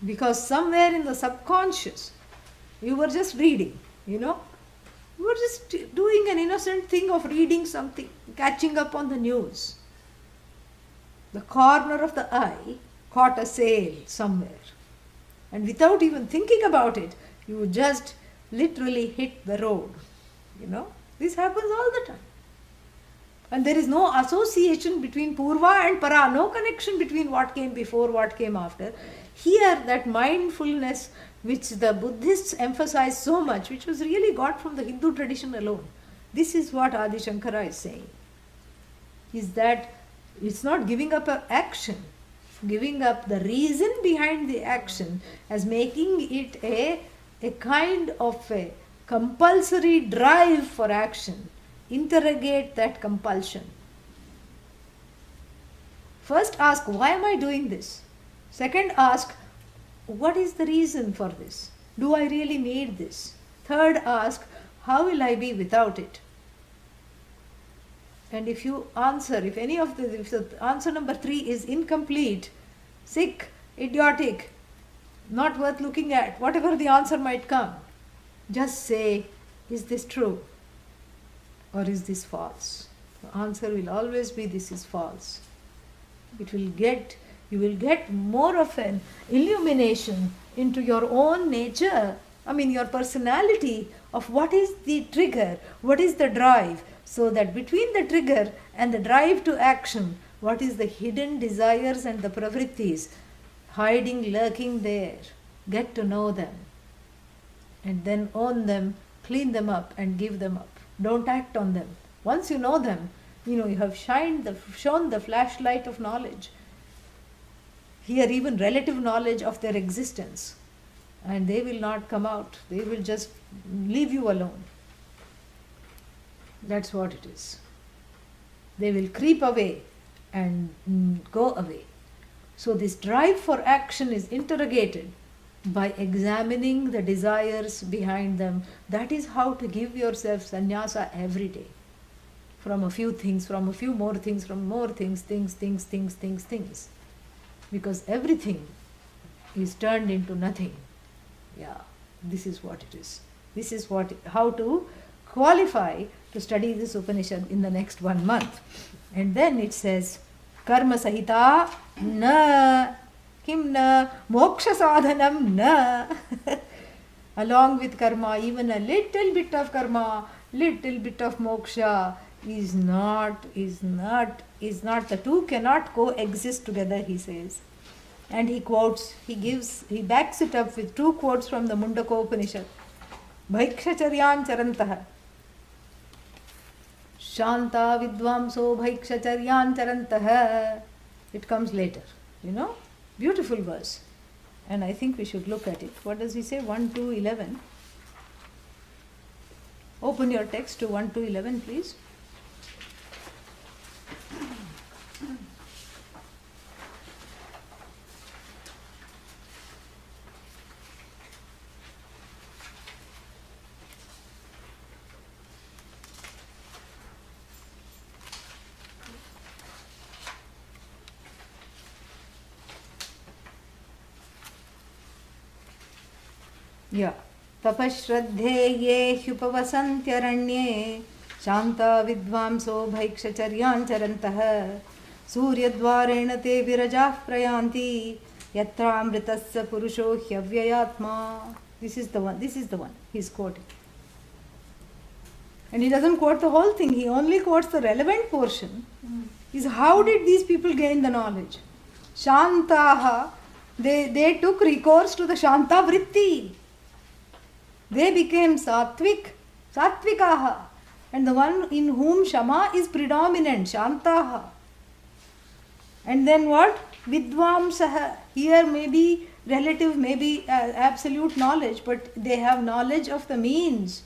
Because somewhere in the subconscious, you were just reading, You were just doing an innocent thing of reading something, catching up on the news. The corner of the eye caught a sail somewhere. And without even thinking about it, you just literally hit the road. This happens all the time. And there is no association between Purva and Para, no connection between what came before, what came after. Here, that mindfulness which the Buddhists emphasize so much, which was really got from the Hindu tradition alone. This is what Adi Shankara is saying. Is that it's not giving up an action, giving up the reason behind the action as making it a kind of a compulsory drive for action. Interrogate that compulsion. First ask, why am I doing this? Second, ask, what is the reason for this? Do I really need this? Third, ask, how will I be without it? And if you answer, if the answer number 3 is incomplete, sick, idiotic, not worth looking at, whatever the answer might come, just say, is this true? Or is this false? The answer will always be, this is false. You will get more of an illumination into your own nature, your personality of what is the trigger, what is the drive, so that between the trigger and the drive to action, what is the hidden desires and the pravrittis hiding, lurking there. Get to know them and then own them, clean them up and give them up. Don't act on them. Once you know them, you have shown the flashlight of knowledge. Here even relative knowledge of their existence. and they will not come out. They will just leave you alone. That's what it is. They will creep away and go away. So this drive for action is interrogated by examining the desires behind them. That is how to give yourself sannyasa every day. From a few things, from a few more things, from more things, things. Because everything is turned into nothing. Yeah, this is what it is. This is how to qualify to study this Upanishad in the next 1 month. And then it says, Karma Sahita na kim na moksha sadhanam na. Along with karma, even a little bit of karma, little bit of moksha is not, the two cannot coexist together, he says. And he quotes, he backs it up with 2 quotes from the Mundaka Upanishad. Bhaikshacharyam charantaha. Shanta vidvamso bhaikshacharyam charantaha. It comes later, Beautiful verse. And I think we should look at it. What does he say? 1 to 11. Open your text to 1 to 11, please. Yeah. Tapashraddheye hyupavasanthyaranye shanta vidvamso bhaikshacharyancharantaha suryadvarena te virajah prayanti yatramritasya purusho hyavyayatma. This is the one he's quoting. And he doesn't quote the whole thing, he only quotes the relevant portion. Is how did these people gain the knowledge? Shantaha, they took recourse to the Shanta Vritti. They became Satvikaha, and the one in whom Shama is predominant, Shantaha. And then what? Vidvamsaha. Here maybe relative, maybe absolute knowledge, but they have knowledge of the means.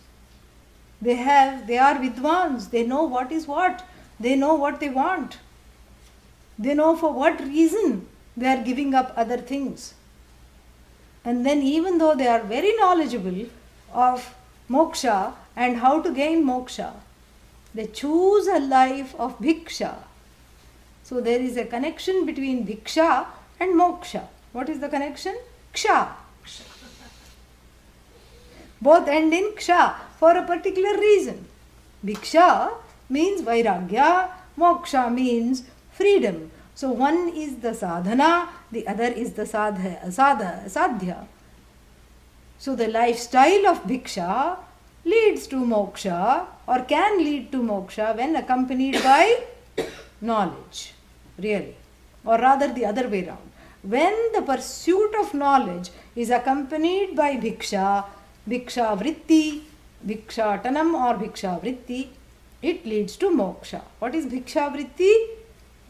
They are Vidvans, they know what is what, they know what they want. They know for what reason they are giving up other things. And then even though they are very knowledgeable of moksha and how to gain moksha, they choose a life of bhiksha. So there is a connection between bhiksha and moksha. What is the connection? Ksha. Both end in ksha for a particular reason. Bhiksha means vairagya, moksha means freedom. So one is the sadhana, the other is the sadhya. So the lifestyle of bhiksha leads to moksha or can lead to moksha when accompanied by knowledge, really. Or rather the other way around. When the pursuit of knowledge is accompanied by bhiksha, bhiksha vritti, bhikshatanam or bhiksha vritti, it leads to moksha. What is bhiksha vritti?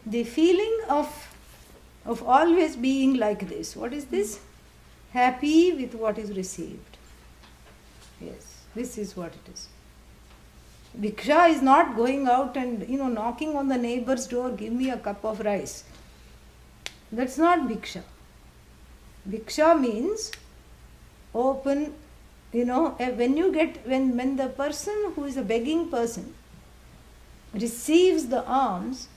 The feeling of always being like this. What is this? Happy with what is received. Yes, this is what it is. Bhiksha is not going out and knocking on the neighbor's door, give me a cup of rice. That's not bhiksha. Bhiksha means open, when the person who is a begging person receives the alms,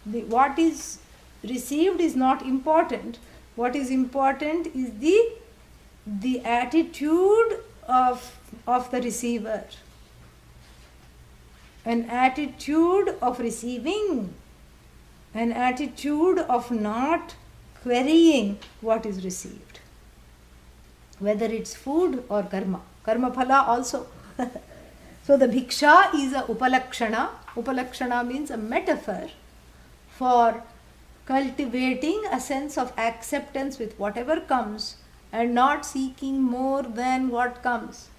what is received is not important. What is important is the attitude of the receiver. An attitude of receiving, an attitude of not querying what is received. Whether it's food or karma. Karma phala also. So the bhiksha is a upalakshana. Upalakshana means a metaphor for cultivating a sense of acceptance with whatever comes and not seeking more than what comes.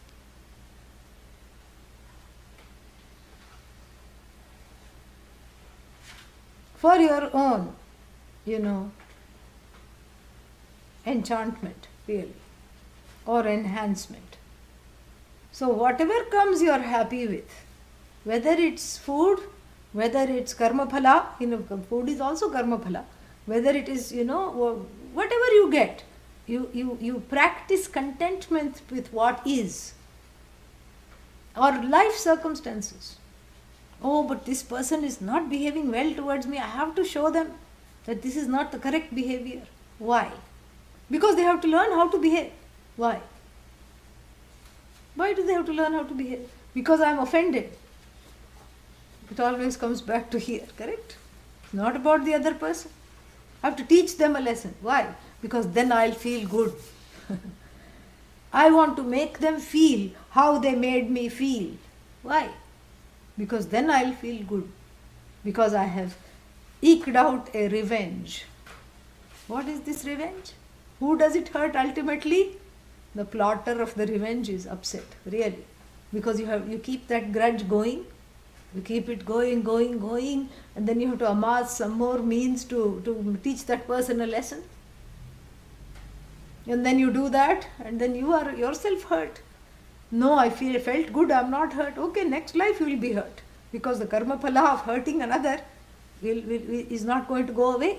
For your own, enchantment, really. or enhancement. So whatever comes you are happy with, whether it's food, whether it's karma phala, food is also karma phala, whether it is, whatever you get, you practice contentment with what is, or life circumstances. Oh, but this person is not behaving well towards me. I have to show them that this is not the correct behavior. Why? Because they have to learn how to behave. Why? Why do they have to learn how to behave? Because I am offended. It always comes back to here, correct? It's not about the other person. I have to teach them a lesson. Why? Because then I'll feel good. I want to make them feel how they made me feel. Why? Because then I'll feel good. Because I have eked out a revenge. What is this revenge? Who does it hurt ultimately? The plotter of the revenge is upset, really. Because you keep that grudge going. You keep it going, and then you have to amass some more means to teach that person a lesson. And then you do that, and then you are yourself hurt. No, I felt good, I am not hurt. Okay, next life you will be hurt. Because the karma phala of hurting another is not going to go away.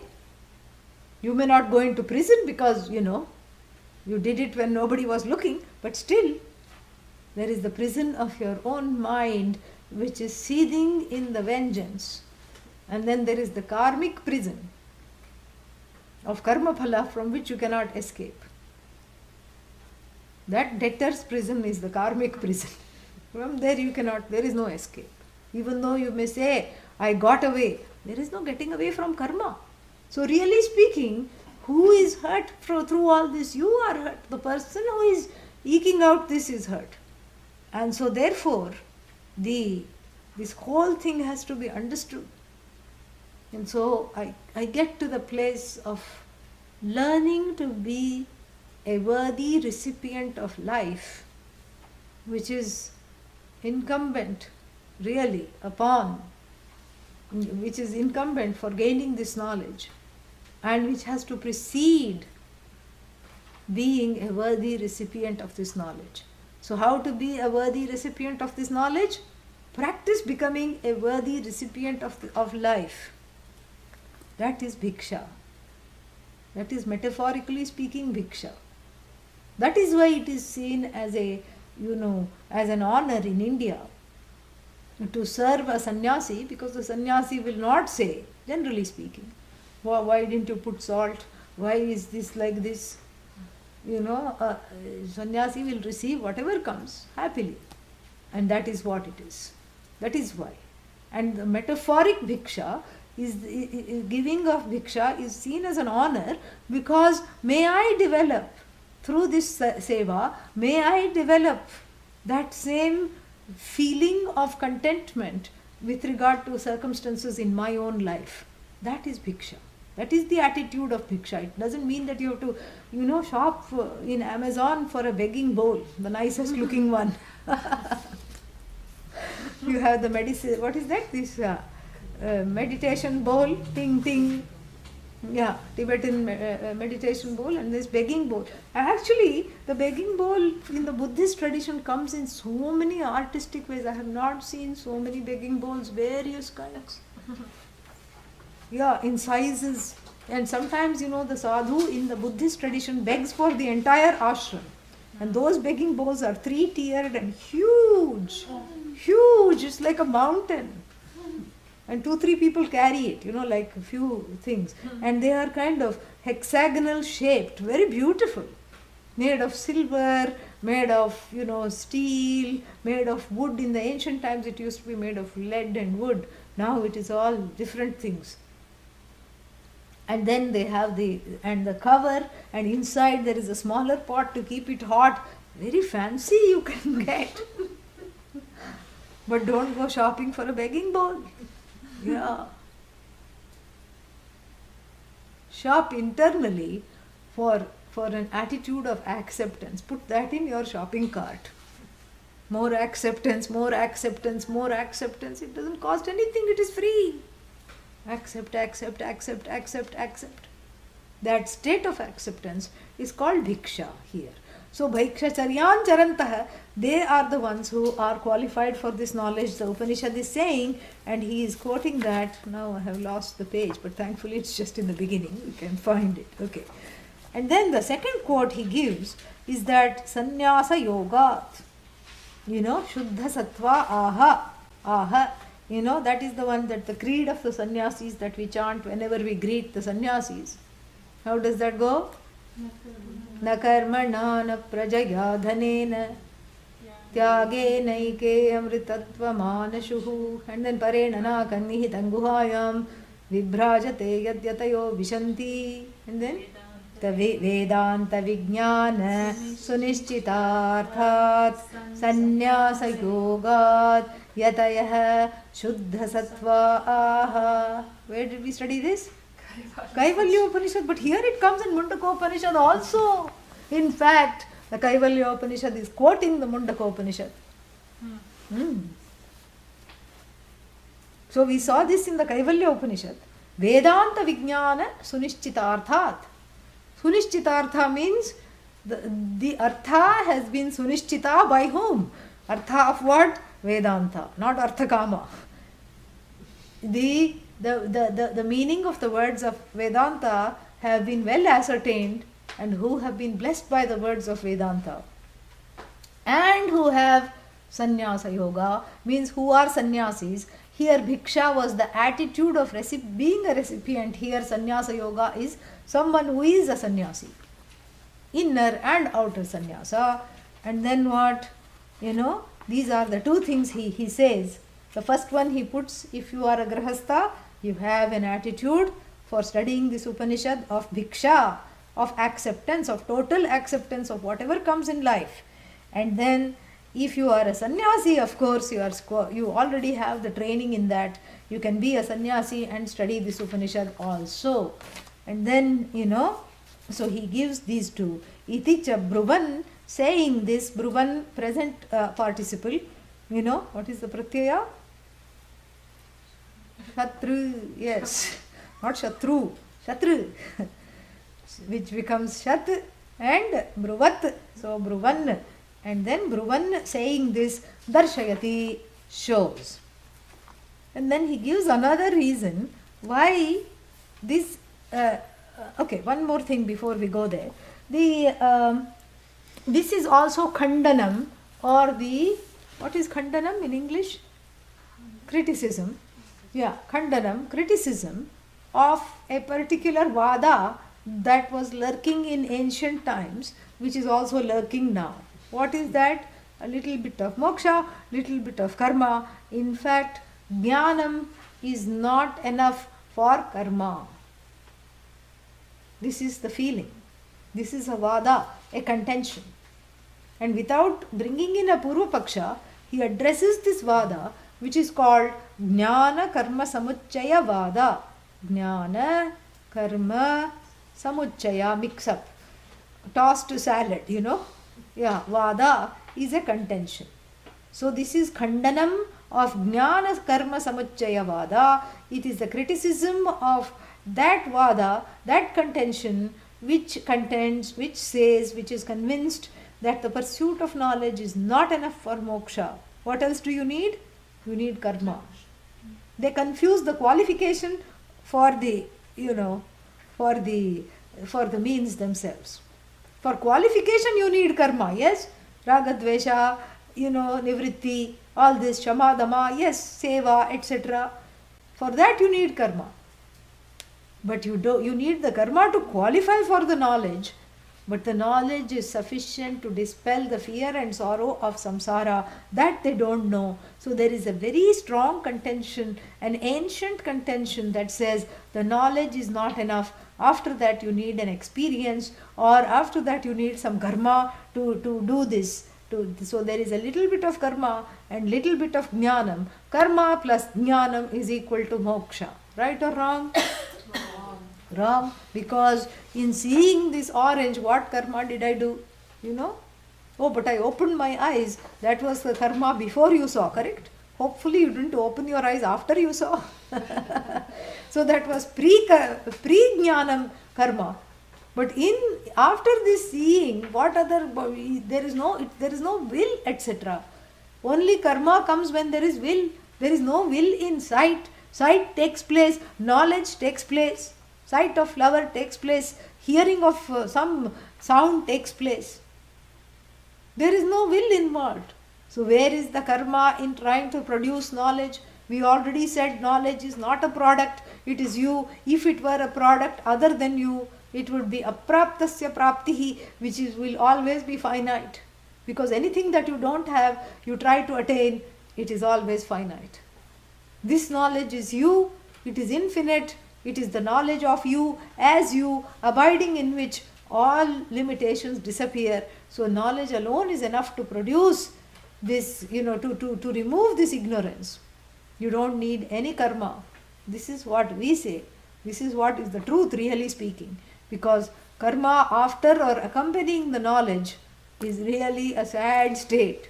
You may not go into prison because, you did it when nobody was looking, but still, there is the prison of your own mind which is seething in the vengeance. And then there is the karmic prison of karma phala from which you cannot escape. That debtor's prison is the karmic prison. From there there is no escape. Even though you may say, I got away, there is no getting away from karma. So really speaking, who is hurt through all this? You are hurt. The person who is eking out this is hurt. And so therefore, this whole thing has to be understood. And so I get to the place of learning to be a worthy recipient of life, which is incumbent really which is incumbent for gaining this knowledge, and which has to precede being a worthy recipient of this knowledge. So how to be a worthy recipient of this knowledge? Practice becoming a worthy recipient of life. That is bhiksha. That is metaphorically speaking bhiksha. That is why it is seen as as an honor in India to serve a sannyasi, because the sannyasi will not say, generally speaking, why didn't you put salt? Why is this like this? Sannyasi will receive whatever comes happily. And that is what it is. That is why. And the metaphoric bhiksha giving of bhiksha is seen as an honor, because may I develop through this seva, may I develop that same feeling of contentment with regard to circumstances in my own life. That is bhiksha. That is the attitude of bhiksha. It doesn't mean that you have to, shop in Amazon for a begging bowl, the nicest looking one. You have the medicine, what is that? This meditation bowl, ting ting. Yeah, Tibetan meditation bowl, and this begging bowl. Actually, the begging bowl in the Buddhist tradition comes in so many artistic ways. I have not seen so many begging bowls, various kinds. Yeah, in sizes. And sometimes, the sadhu in the Buddhist tradition begs for the entire ashram. And those begging bowls are 3-tiered and huge. Huge, it's like a mountain. And 2-3 people carry it, like a few things. And they are kind of hexagonal shaped, very beautiful. Made of silver, made of, steel, made of wood. In the ancient times it used to be made of lead and wood. Now it is all different things. And then they have the cover, and inside there is a smaller pot to keep it hot. Very fancy you can get. But don't go shopping for a begging bowl. Yeah. Shop internally for an attitude of acceptance. Put that in your shopping cart. More acceptance, more acceptance, more acceptance. It doesn't cost anything, it is free. Accept, accept, accept, accept, accept. That state of acceptance is called bhiksha here. So Bhaikshacharyam Charantah, they are the ones who are qualified for this knowledge. The Upanishad is saying, and he is quoting that. Now I have lost the page, but thankfully it's just in the beginning. You can find it. Okay. And then the second quote he gives is that Sannyasa Yogat. Shuddha Sattva Aha. That is the one, that the creed of the sannyasis that we chant whenever we greet the sannyasis. How does that go? Na karmana na prajaya dhanena tyage naike amritatva manashuhu. And then parena na kannihitam guhayam vibhrajate yadyatayo vishanti. And then Vedanta Vijnana Sunishchitarthat Sannyasa Yogat Yatayah Shuddha Sattva Aha. Where did we study this? Kaivalya Upanishad. But here it comes in Mundaka Upanishad also. In fact, the Kaivalya Upanishad is quoting the Mundaka Upanishad. So we saw this in the Kaivalya Upanishad. Vedanta Vijnana Sunishchitarthat. Sunishchitartha means the artha has been sunishchita by whom? Artha of what? Vedanta, not arthakama. The meaning of the words of Vedanta have been well ascertained, and who have been blessed by the words of Vedanta, and who have sannyasa yoga, means who are sannyasis. Here bhiksha was the attitude of being a recipient. Here sannyasa yoga is someone who is a sannyasi, inner and outer sannyasa. And then what? These are the two things he says. The first one he puts, if you are a grahastha, you have an attitude for studying this Upanishad of bhiksha, of acceptance, of total acceptance of whatever comes in life. And then if you are a sannyasi, of course, you already have the training in that. You can be a sannyasi and study this Upanishad also. And then, so he gives these two. Iticha Bruvan, saying this, Bruvan present participle. What is the pratyaya? Shatru, yes. Not Shatru, Shatru. Which becomes Shat and Bruvat. So Bruvan. And then Bruvan saying this, Darshayati, shows. And then he gives another reason why this. Okay, one more thing before we go there. This is also Khandanam, or what is Khandanam in English? Criticism. Yeah, Khandanam, criticism of a particular Vada that was lurking in ancient times, which is also lurking now. What is that? A little bit of moksha, little bit of karma. In fact, jnanam is not enough for karma. This is the feeling. This is a vada, a contention. And without bringing in a purva paksha, he addresses this vada, which is called jnana karma samuchaya vada. Jnana karma samuchaya, mix up. Tossed salad, Yeah, vada is a contention. So this is khandanam of jnana karma samuchaya vada. It is the criticism of that vada, that contention, which contends, which says, which is convinced that the pursuit of knowledge is not enough for moksha. What else do you need? You need karma. They confuse the qualification for the, for the means themselves. For qualification you need karma, yes? Raga, dvesha, nivritti, all this, shamadama, yes, seva, etc. For that you need karma. But you need the karma to qualify for the knowledge. But the knowledge is sufficient to dispel the fear and sorrow of samsara. That they don't know. So there is a very strong contention, an ancient contention that says the knowledge is not enough. After that you need an experience, or after that you need some karma to do this. So there is a little bit of karma and little bit of jnanam. Karma plus jnanam is equal to moksha. Right or wrong? Wrong. Because in seeing this orange, what karma did I do? Oh, but I opened my eyes. That was the karma before you saw, correct? Hopefully you didn't open your eyes after you saw. So that was pre-jnanam karma. But after this seeing, what other, there is no will, etc. Only karma comes when there is will. There is no will in sight. Sight takes place, knowledge takes place, sight of flower takes place, hearing of some sound takes place. There is no will involved. So where is the karma in trying to produce knowledge? We already said knowledge is not a product, it is you. If it were a product other than you, it would be apraptasya praptihi, which will always be finite. Because anything that you don't have, you try to attain, it is always finite. This knowledge is you, it is infinite, it is the knowledge of you as you, abiding in which all limitations disappear. So knowledge alone is enough to produce this, to remove this ignorance. You don't need any karma. This is what we say. This is what is the truth, really speaking. Because karma after or accompanying the knowledge is really a sad state.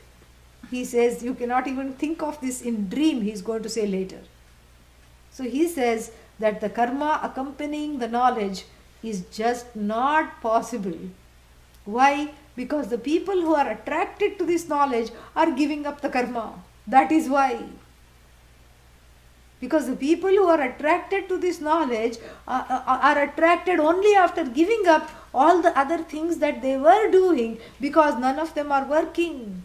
He says you cannot even think of this in dream, he is going to say later. So he says that the karma accompanying the knowledge is just not possible. Why? Because the people who are attracted to this knowledge are giving up the karma. That is why. Because the people who are attracted to this knowledge are attracted only after giving up all the other things that they were doing, because none of them are working.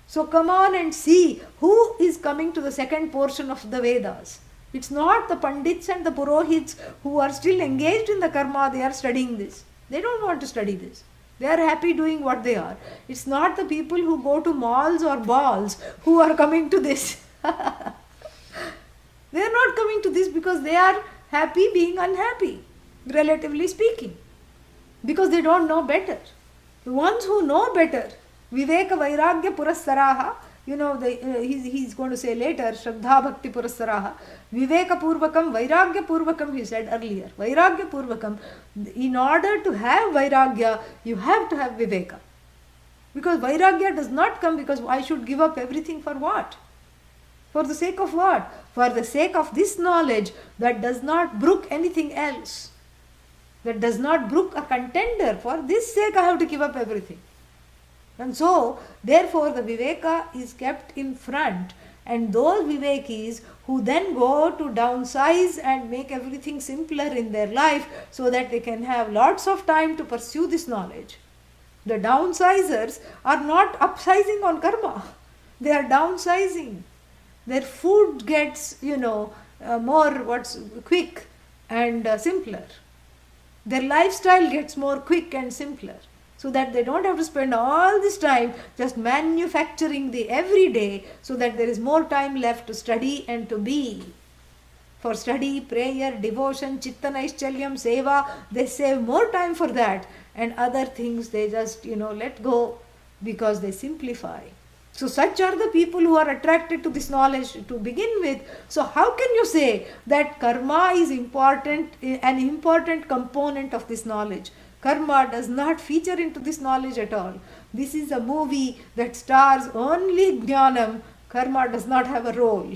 So come on and see who is coming to the second portion of the Vedas. It's not the Pandits and the Purohits who are still engaged in the karma, they are studying this. They don't want to study this. They are happy doing what they are. It's not the people who go to malls or balls who are coming to this. They are not coming to this because they are happy being unhappy, relatively speaking. Because they don't know better. The ones who know better, Viveka Vairagya Purassaraha, he's going to say later, Shraddha Bhakti Purassaraha, Viveka Purvakam, Vairagya Purvakam, he said earlier. Vairagya Purvakam, in order to have Vairagya, you have to have Viveka. Because Vairagya does not come because I should give up everything for what? For the sake of what? For the sake of this knowledge that does not brook anything else. That does not brook a contender. For this sake I have to give up everything. And so, therefore, the Viveka is kept in front, and those Vivekis who then go to downsize and make everything simpler in their life so that they can have lots of time to pursue this knowledge. The downsizers are not upsizing on karma, they are downsizing. Their food gets, more quick and simpler. Their lifestyle gets more quick and simpler. So that they don't have to spend all this time just manufacturing the everyday, so that there is more time left to study and to be. For study, prayer, devotion, chitta naishchalyam, seva, they save more time for that, and other things they just, let go because they simplify. So such are the people who are attracted to this knowledge to begin with. So how can you say that karma is important, an important component of this knowledge? Karma does not feature into this knowledge at all. This is a movie that stars only Jnanam. Karma does not have a role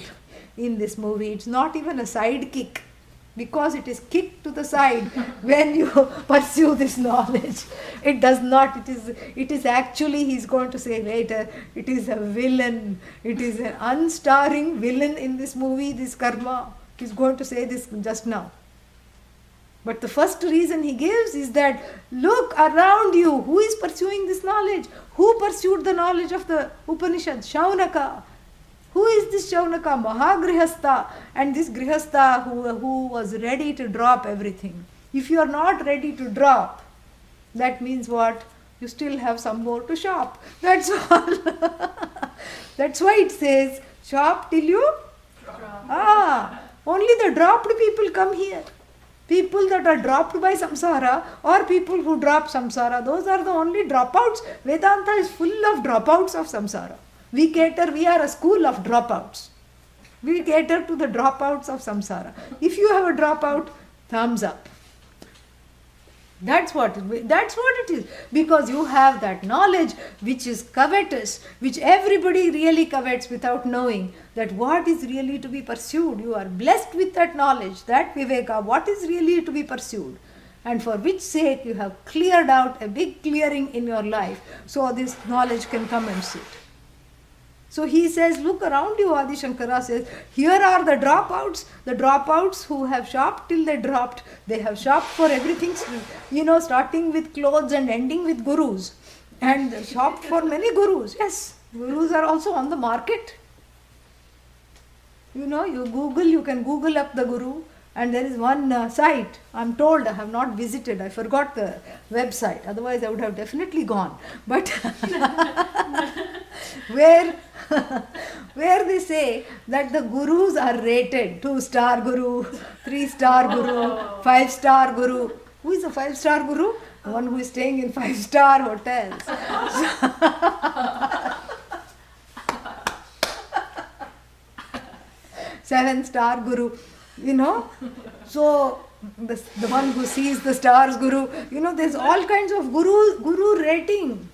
in this movie. It's not even a sidekick, because it is kicked to the side when you pursue this knowledge. It does not. It is actually, he's going to say later, it is a villain. It is an unstarring villain in this movie, this karma. He's going to say this just now. But the first reason he gives is that look around you, who is pursuing this knowledge? Who pursued the knowledge of the Upanishad? Shaunaka. Who is this Shaunaka? Mahagrihastha. And this Grihastha who was ready to drop everything. If you are not ready to drop, that means what? You still have some more to shop. That's all. That's why it says, shop till you drop. Only the dropped people come here. People that are dropped by samsara or people who drop samsara, those are the only dropouts. Vedanta is full of dropouts of samsara. We are a school of dropouts. We cater to the dropouts of samsara. If you have a dropout, thumbs up. That's what it is. Because you have that knowledge which is covetous, which everybody really covets without knowing that what is really to be pursued. You are blessed with that knowledge, that viveka, what is really to be pursued. and for which sake you have cleared out a big clearing in your life, so this knowledge can come and sit. So he says, look around you, Adi Shankara says, here are the dropouts who have shopped till they dropped. They have shopped for everything, starting with clothes and ending with gurus. And shopped for many gurus. Yes, gurus are also on the market. You can Google up the guru, and there is one site, I'm told, I have not visited, I forgot the website, otherwise I would have definitely gone. But where they say that the gurus are rated 2-star guru, 3-star guru, 5-star guru. Who is a 5-star guru? The one who is staying in 5-star hotels. 7-star guru, So the one who sees the stars guru, there's all kinds of guru rating.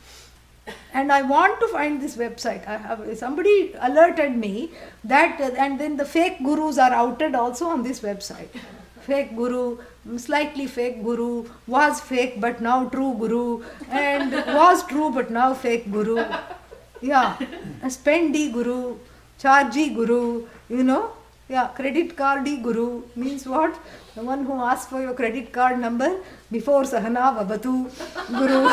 And I want to find this website. Somebody alerted me that, and then the fake gurus are outed also on this website. Fake guru, slightly fake guru, was fake but now true guru, and was true but now fake guru. Yeah, a spendy guru, chargy guru, Yeah, credit cardy guru means what? The one who asks for your credit card number before Sahana Vabatu guru.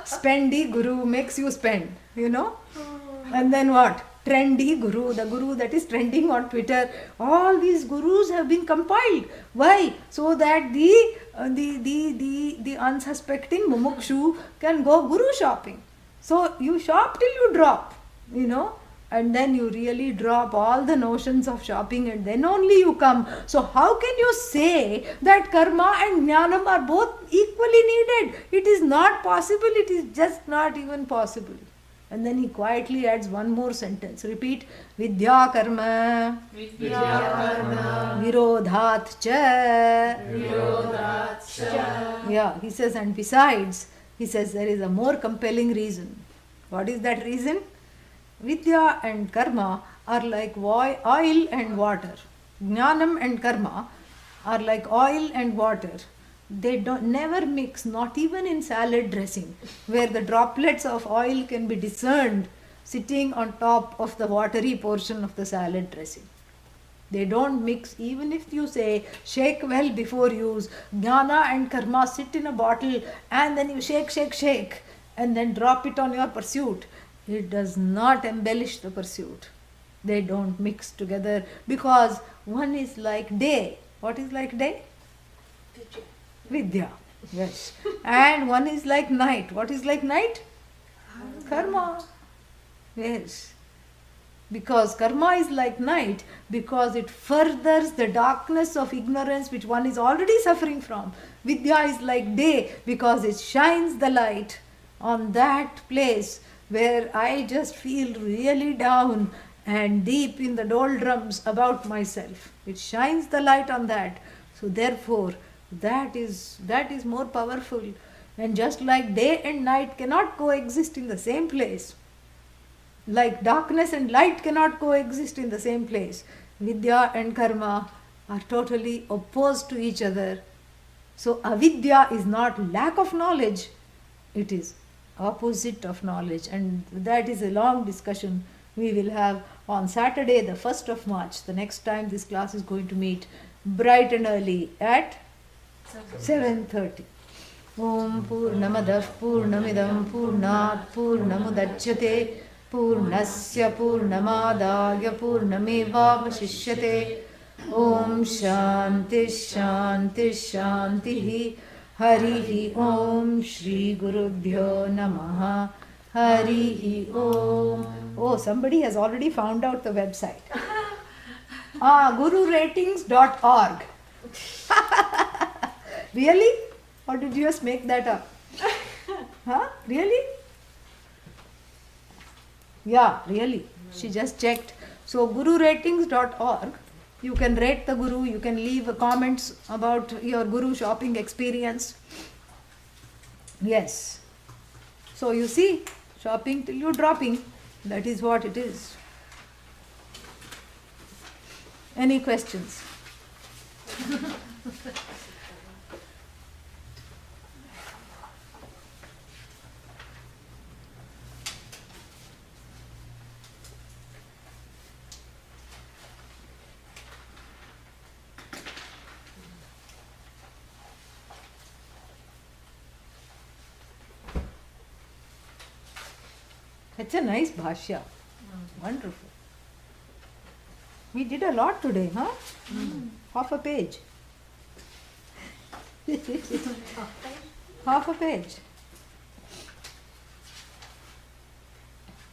Spendy guru makes you spend, And then what? Trendy guru, the guru that is trending on Twitter. All these gurus have been compiled. Why? So that the unsuspecting mumukshu can go guru shopping. So you shop till you drop, and then you really drop all the notions of shopping, and then only you come. So how can you say that karma and jnanam are both equally needed? It is not possible. It is just not even possible. And then he quietly adds one more sentence. Repeat. Vidya karma. Virodhat cha. Yeah, he says, and besides, he says there is a more compelling reason. What is that reason? Vidya and karma are like oil and water. Jnanam and karma are like oil and water. They never mix, not even in salad dressing, where the droplets of oil can be discerned sitting on top of the watery portion of the salad dressing. They don't mix, even if you say shake well before use. Jnana and karma sit in a bottle and then you shake and then drop it on your pursuit. It does not embellish the pursuit. They don't mix together because one is like day. What is like day? Vidya. Yes. And one is like night. What is like night? Karma. Yes. Because karma is like night, because it furthers the darkness of ignorance which one is already suffering from. Vidya is like day, because it shines the light on that place where I just feel really down and deep in the doldrums about myself. It shines the light on that. So therefore, that is more powerful. And just like day and night cannot coexist in the same place, like darkness and light cannot coexist in the same place, Vidya and karma are totally opposed to each other. So avidya is not lack of knowledge, it is opposite of knowledge. And that is a long discussion we will have on Saturday, the 1st of March. The next time this class is going to meet bright and early at 7:30. Om Purnamadah Purnamidam Purnat Purnamudachyate Purnasya Purnamadaya Purnamevavashishyate. Om Shanti Shanti Shanti. Harihi Om Shri Gurubhyo Namaha. Harihi Om. Oh, somebody has already found out the website. GuruRatings.org. Really? Or did you just make that up? Huh? Really? Yeah, really. She just checked. So GuruRatings.org. You can rate the Guru, you can leave comments about your Guru shopping experience. Yes. So you see, shopping till you're dropping. That is what it is. Any questions? Such a nice bhashya. Wonderful. We did a lot today, huh? Half a page. Half a page.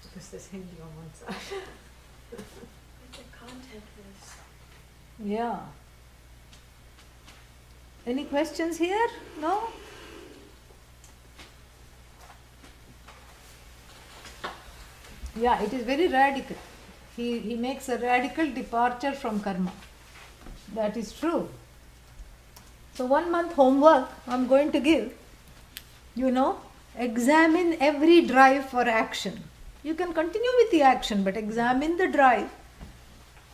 Because there's Hindi on one side. The content was Yeah. Any questions here? No? Yeah, it is very radical. He makes a radical departure from karma. That is true. So 1 month homework I'm going to give. Examine every drive for action. You can continue with the action, but examine the drive.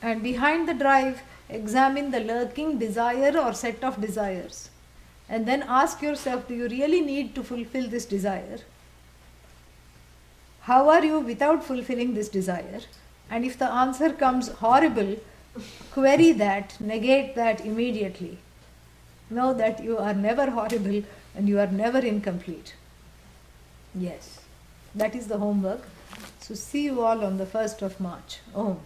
And behind the drive, examine the lurking desire or set of desires. And then ask yourself, do you really need to fulfill this desire? How are you without fulfilling this desire? And if the answer comes horrible, query that, negate that immediately. Know that you are never horrible and you are never incomplete. Yes, that is the homework. So see you all on the 1st of March. Om.